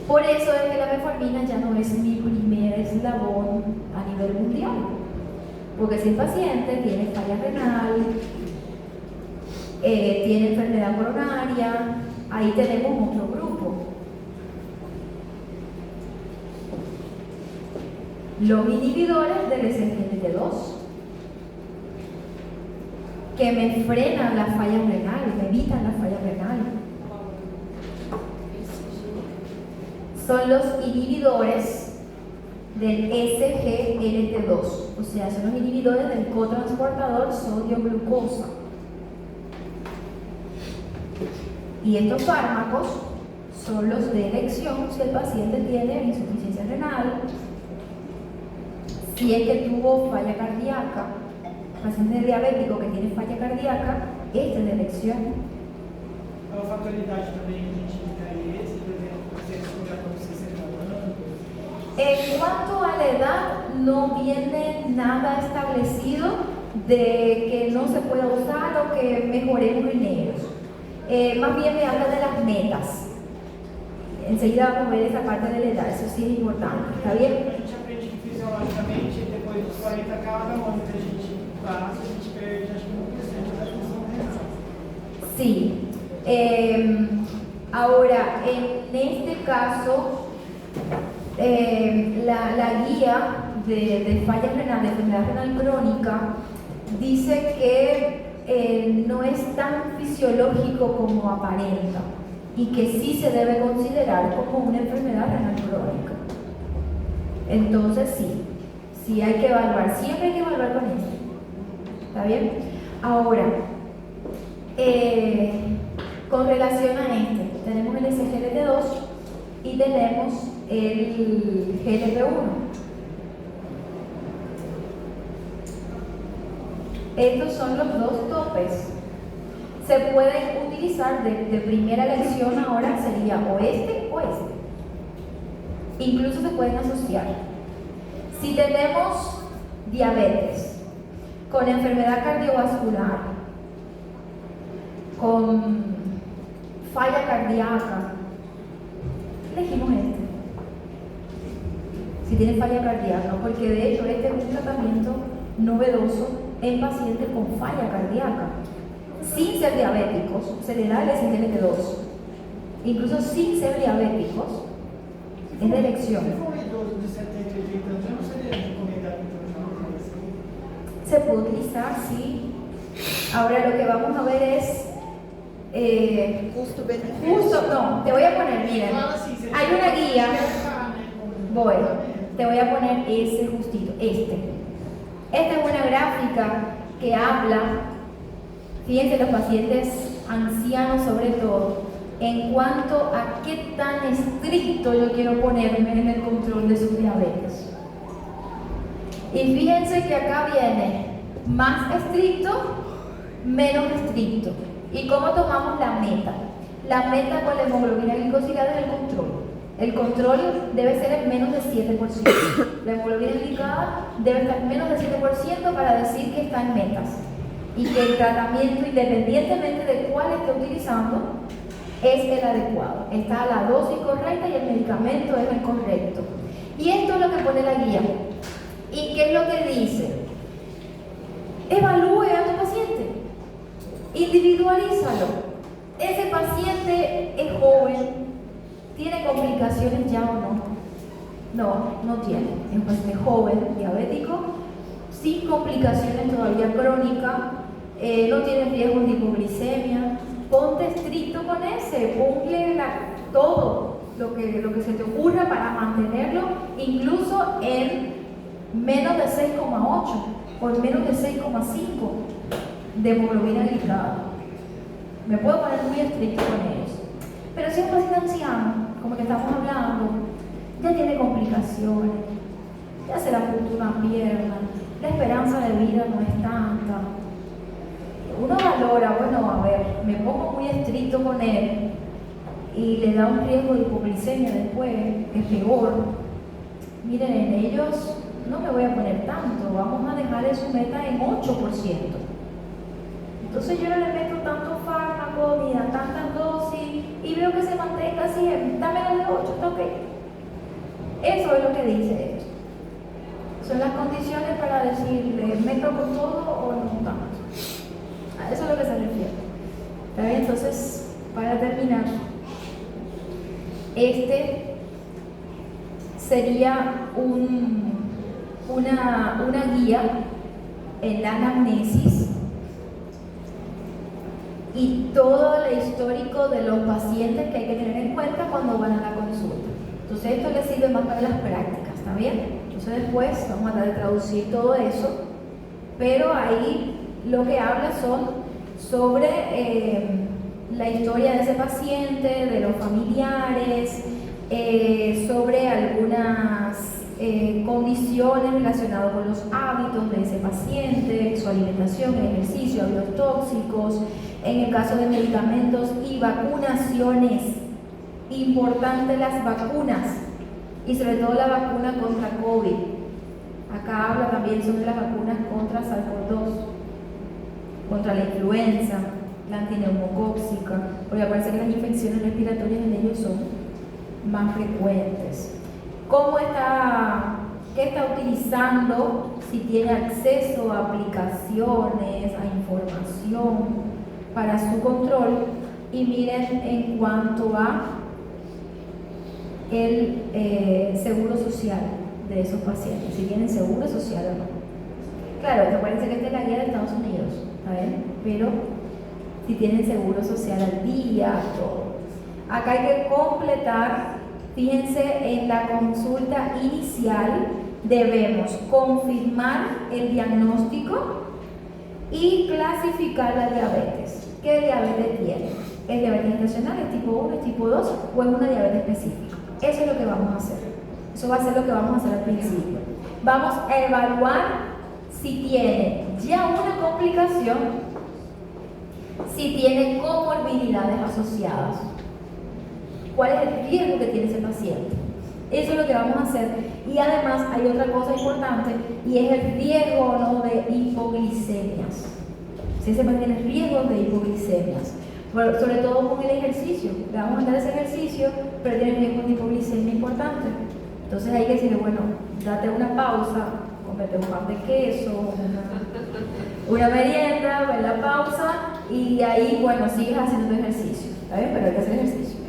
Por eso es que la metformina ya no es mi primer eslabón a nivel mundial. Porque si el paciente tiene falla renal, tiene enfermedad coronaria, ahí tenemos otro grupo. Los inhibidores del SGLT2, que me frenan las fallas renales, me evitan las fallas renales. Son los inhibidores del SGLT2, o sea, son los inhibidores del cotransportador sodio-glucosa. Y estos fármacos son los de elección si el paciente tiene insuficiencia renal, si es que tuvo falla cardíaca. Paciente diabético que tiene falla cardíaca, este es de elección. A fatalidade também a gente indicaria esse, por exemplo, pacientes com já com 60 anos. En cuanto a la edad, no viene nada establecido de que no se pueda usar o que mejoremos en ellos. Más bien me habla de las metas. Enseguida vamos a ver esa parte de la edad, eso sí es importante, ¿está bien? A gente aprende que fisiologicamente, depois dos 40, cada ano que a gente passa, a gente perde acho que 1% da função renal. Sí. Ahora, en este caso, la guía de falla renal, de enfermedad renal crónica, dice que no es tan fisiológico como aparenta y que sí se debe considerar como una enfermedad renal crónica. Entonces sí hay que evaluar, siempre hay que evaluar con esto. ¿Está bien? Ahora, con relación a este, tenemos el SGLT2 y tenemos el GLP-1. Estos son los dos topes. Se pueden utilizar de primera elección ahora, sería o este o este. Incluso se pueden asociar. Si tenemos diabetes, con enfermedad cardiovascular, con falla cardíaca, elegimos este. Si tiene falla cardíaca, porque de hecho este es un tratamiento novedoso en pacientes con falla cardíaca. Sin ser diabéticos, se le da el SGLT2. Incluso sin ser diabéticos, es de elección. Se for um idoso de 70, 80 anos, já não seria recomendado então já Se puede utilizar, sí. Ahora lo que vamos a ver es Custo-benefício. no, te voy a poner, miren, hay una guía, voy, te voy a poner ese justito, esta es una gráfica que habla, fíjense, los pacientes ancianos sobre todo, en cuanto a qué tan estricto yo quiero ponerme en el control de sus diabetes. Y fíjense que acá viene más estricto, menos estricto. ¿Y cómo tomamos la meta? La meta con la hemoglobina glicosilada es el control. El control debe ser en menos de 7%. La hemoglobina glicada debe estar en menos de 7% para decir que está en metas. Y que el tratamiento, independientemente de cuál esté utilizando, es el adecuado. Está la dosis correcta y el medicamento es el correcto. Y esto es lo que pone la guía. ¿Y qué es lo que dice? Evalúe a tu paciente. Individualízalo. ese paciente es joven, ¿tiene complicaciones ya o no? No tiene. Es un paciente joven, diabético, sin complicaciones todavía crónicas, no tiene riesgo de hipoglicemia. Ponte estricto con ese, ponle todo lo que se te ocurra para mantenerlo, incluso en menos de 6,8 o en menos de 6,5 de hemoglobina glicada. Me puedo poner muy estricto con ellos. Pero si es un paciente anciano, como que estamos hablando, ya tiene complicaciones, ya se le apuntó una pierna, la esperanza de vida no es tanta. Uno valora, bueno, a ver, me pongo muy estricto con él y le da un riesgo de hipoglicemia después, es peor. Miren, en ellos no me voy a poner tanto, vamos a dejarle su meta en 8%. Entonces yo no le meto tanto fármaco ni a tantas dosis y veo que se mantenga así, está menos de 8, está ok. Eso es lo que dice esto. Son las condiciones para decirle, meto con todo o no tanto. A eso es lo que se refiere. ¿Está bien? Entonces, para terminar, este sería una guía en la anamnesis y todo el histórico de los pacientes que hay que tener en cuenta cuando van a la consulta. Entonces esto les sirve más para las prácticas, ¿está bien? Entonces después vamos a tratar de traducir todo eso, pero ahí lo que habla son sobre la historia de ese paciente, de los familiares, sobre algunas condiciones relacionadas con los hábitos de ese paciente, su alimentación, el ejercicio, hábitos tóxicos, en el caso de medicamentos y vacunaciones. Importante las vacunas y sobre todo la vacuna contra COVID. Acá habla también sobre las vacunas contra SARS-CoV-2, contra la influenza, la antineumocóxica, porque parece que las infecciones respiratorias en ellos son más frecuentes. ¿Qué está utilizando? Si tiene acceso a aplicaciones, a información para su control. Y miren en cuanto a el seguro social de esos pacientes, si tienen seguro social o no. Claro, recuerden que esta es la guía de Estados Unidos, ¿saben? Pero si tienen seguro social al día, todo. Acá hay que completar, fíjense, en la consulta inicial debemos confirmar el diagnóstico y clasificar la diabetes. ¿Qué diabetes tiene? ¿Es diabetes gestacional, es tipo 1, es tipo 2 o es una diabetes específica? Eso es lo que vamos a hacer. Eso va a ser lo que vamos a hacer al principio. Vamos a evaluar si tiene ya una complicación, si tiene comorbilidades asociadas, cuál es el riesgo que tiene ese paciente. Eso es lo que vamos a hacer. Y además hay otra cosa importante y es el riesgo o no de hipoglicemias. Si ese paciente tiene riesgo de hipoglicemias, sobre todo con el ejercicio. Le vamos a dar ese ejercicio, pero tiene riesgo de hipoglicemia importante. Entonces hay que decirle, bueno, date una pausa, cómete un pan de queso, una merienda, ven la pausa y ahí, bueno, sigues haciendo tu ejercicio. ¿Está bien? Pero hay que hacer ejercicio.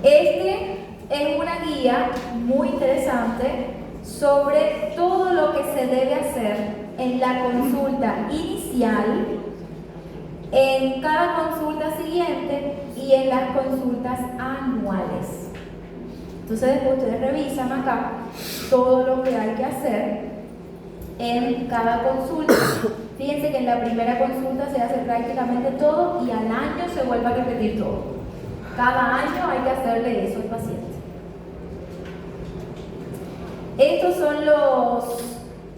Este es una guía muy interesante sobre todo lo que se debe hacer en la consulta inicial, en cada consulta siguiente y en las consultas anuales. Entonces después ustedes revisan acá todo lo que hay que hacer en cada consulta. Fíjense que en la primera consulta se hace prácticamente todo y al año se vuelve a repetir todo. Cada año hay que hacerle eso al paciente. Estos son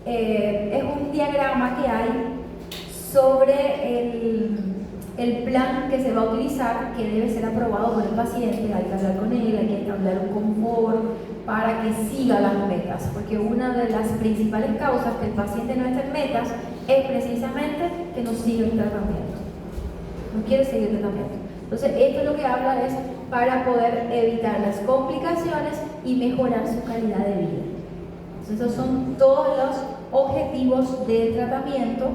es un diagrama que hay sobre el plan que se va a utilizar, que debe ser aprobado por el paciente. Hay que hablar con él, hay que establecer un confort para que siga las metas, porque una de las principales causas que el paciente no esté en metas es precisamente que no sigue el tratamiento, no quiere seguir el tratamiento. Entonces esto es lo que habla es para poder evitar las complicaciones y mejorar su calidad de vida. Entonces esos son todos los objetivos del tratamiento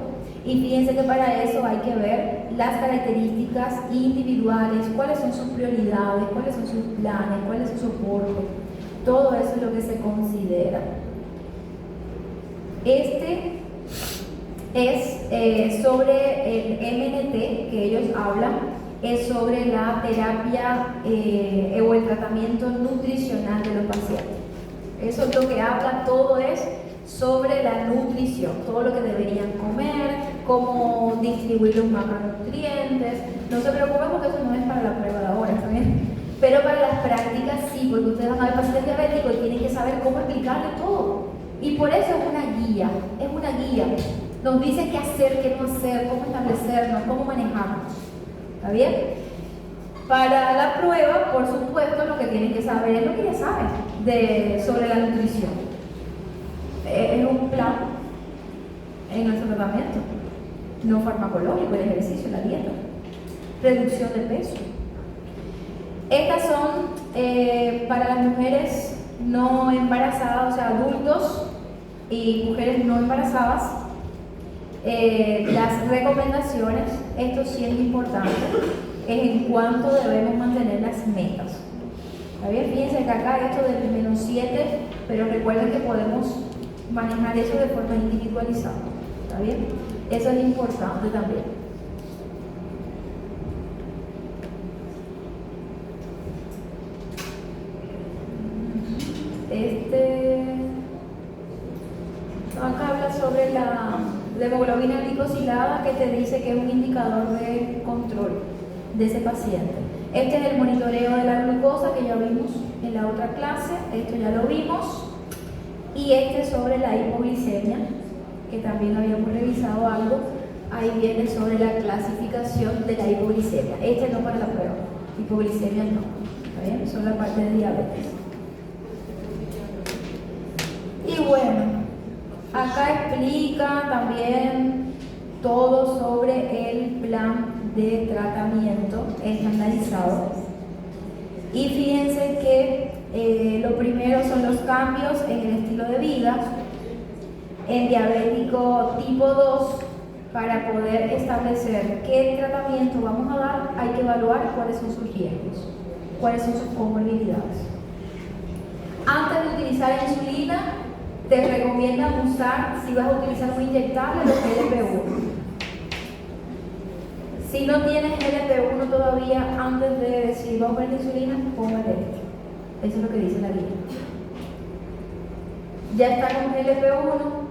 Y fíjense que para eso hay que ver las características individuales, cuáles son sus prioridades, cuáles son sus planes, cuál es su soporte. Todo eso es lo que se considera. Este es sobre el MNT que ellos hablan, es sobre la terapia o el tratamiento nutricional de los pacientes. Eso es lo que habla, todo es sobre la nutrición, todo lo que deberían comer, cómo distribuir los macronutrientes. No se preocupen porque eso no es para la prueba de ahora, ¿está bien? Pero para las prácticas sí, porque ustedes van a ver pacientes diabéticos y tienen que saber cómo explicarle todo. Y por eso es una guía, es una guía. Nos dice qué hacer, qué no hacer, cómo establecernos, cómo manejarnos. ¿Está bien? Para la prueba, por supuesto, lo que tienen que saber es lo que ya saben sobre la nutrición. Es un plan en nuestro tratamiento, no farmacológico, el ejercicio, la dieta, reducción de peso. Estas son para las mujeres no embarazadas, o sea, adultos y mujeres no embarazadas. Las recomendaciones, esto sí es importante, es en cuanto debemos mantener las metas. ¿Está bien? Fíjense que acá esto del -7, pero recuerden que podemos manejar eso de forma individualizada. ¿Está bien? Eso es importante también. Acá habla sobre la hemoglobina glicosilada, que te dice que es un indicador de control de ese paciente. Este es el monitoreo de la glucosa que ya vimos en la otra clase, esto ya lo vimos. Y este sobre la hipoglicemia, que también habíamos revisado algo, ahí viene sobre la clasificación de la hipoglicemia. Este no para la prueba, hipoglicemia no, ¿está bien? Son la parte de diabetes. Y bueno, acá explica también todo sobre el plan de tratamiento estandarizado. Y fíjense que lo primero son los cambios en el estilo de vida. En diabético tipo 2, para poder establecer qué tratamiento vamos a dar, hay que evaluar cuáles son sus riesgos, cuáles son sus comorbilidades. Antes de utilizar insulina, te recomiendan usar, si vas a utilizar un inyectable, los GLP-1. Si no tienes GLP-1 todavía, antes de decir vamos a poner insulina, póngale esto. Eso es lo que dice la guía. Ya está con GLP-1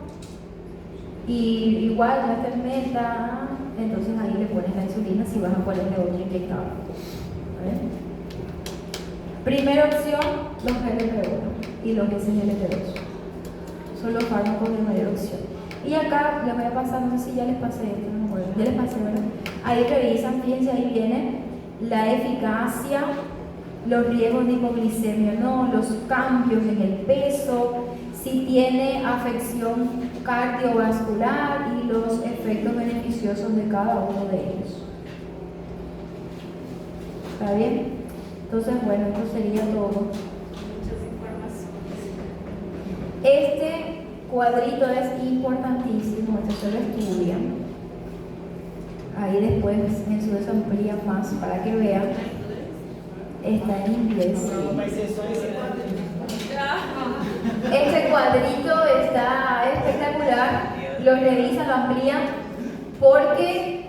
y igual ya está en meta, entonces ahí le pones la insulina si vas a ponerle otro inyectable. ¿Vale? Primera opción, los GLP-1 y los SGLT2. Son los fármacos de mayor opción. Y acá les voy a pasar, no sé si ya les pasé esto, no me acuerdo, ya les pasé, ¿verdad? Ahí revisan, fíjense, ahí viene la eficacia, los riesgos de hipoglicemia, ¿no? Los cambios en el peso, si tiene afección cardiovascular y los efectos beneficiosos de cada uno de ellos. ¿Está bien? Entonces, bueno, esto sería todo. Muchas informaciones. Este cuadrito es importantísimo, esto se lo estudian. Ahí después en su amplía más para que vean. Está en inglés. Este cuadrito está espectacular. Lo revisan, lo amplían, porque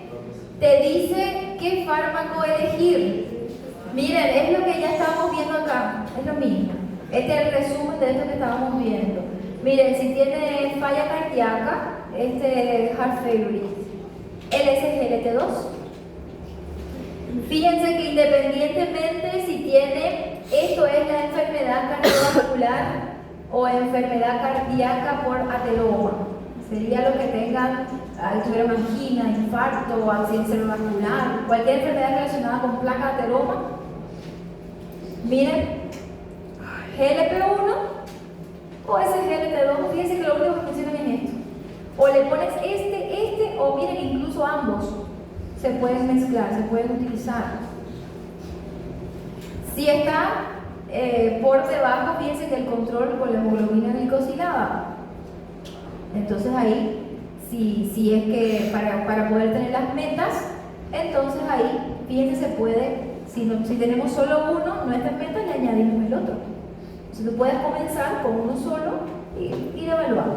te dice qué fármaco elegir. Miren, es lo que ya estábamos viendo acá, es lo mismo. Este es el resumen de esto que estábamos viendo. Miren, si tiene falla cardíaca, este heart failure, el SGLT2. Fíjense que independientemente si tiene, esto es la enfermedad cardiovascular o enfermedad cardíaca por ateroma. Sería lo que tengan, tuviera una angina, infarto, accidente cerebrovascular, cualquier enfermedad relacionada con placa de ateroma. Miren, GLP-1 o SGLT2, fíjense que lo único que funciona es esto. O le pones este, o miren, incluso ambos se pueden mezclar, se pueden utilizar. Si está por debajo, fíjense que el control con la hemoglobina glicosilada. Entonces ahí si es que para poder tener las metas, entonces ahí, fíjense, se puede, si tenemos solo uno, nuestras metas, le añadimos el otro. Entonces tú puedes comenzar con uno solo y ir evaluando.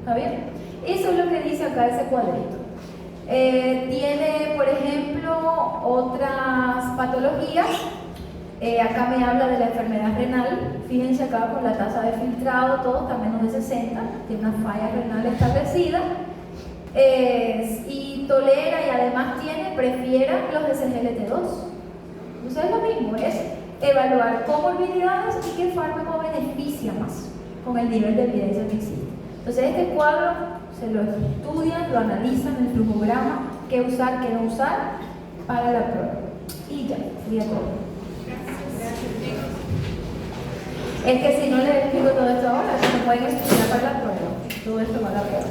¿Está bien? Eso es lo que dice acá ese cuadrito. Tiene, por ejemplo, otras patologías. Acá me habla de la enfermedad renal. Fíjense acá con la tasa de filtrado, todo está menos de 60, tiene una falla renal establecida. Y tolera y además prefiere los SGLT2. Entonces es lo mismo, es evaluar comorbilidades y qué fármaco beneficia más con el nivel de evidencia que existe. Entonces este cuadro se lo estudian, lo analizan en el flujograma, qué usar, qué no usar para la prueba. Y ya, sería todo. Es que si no les explico todo esto ahora, se me pueden estudiar para la prueba. Todo esto va a la prueba.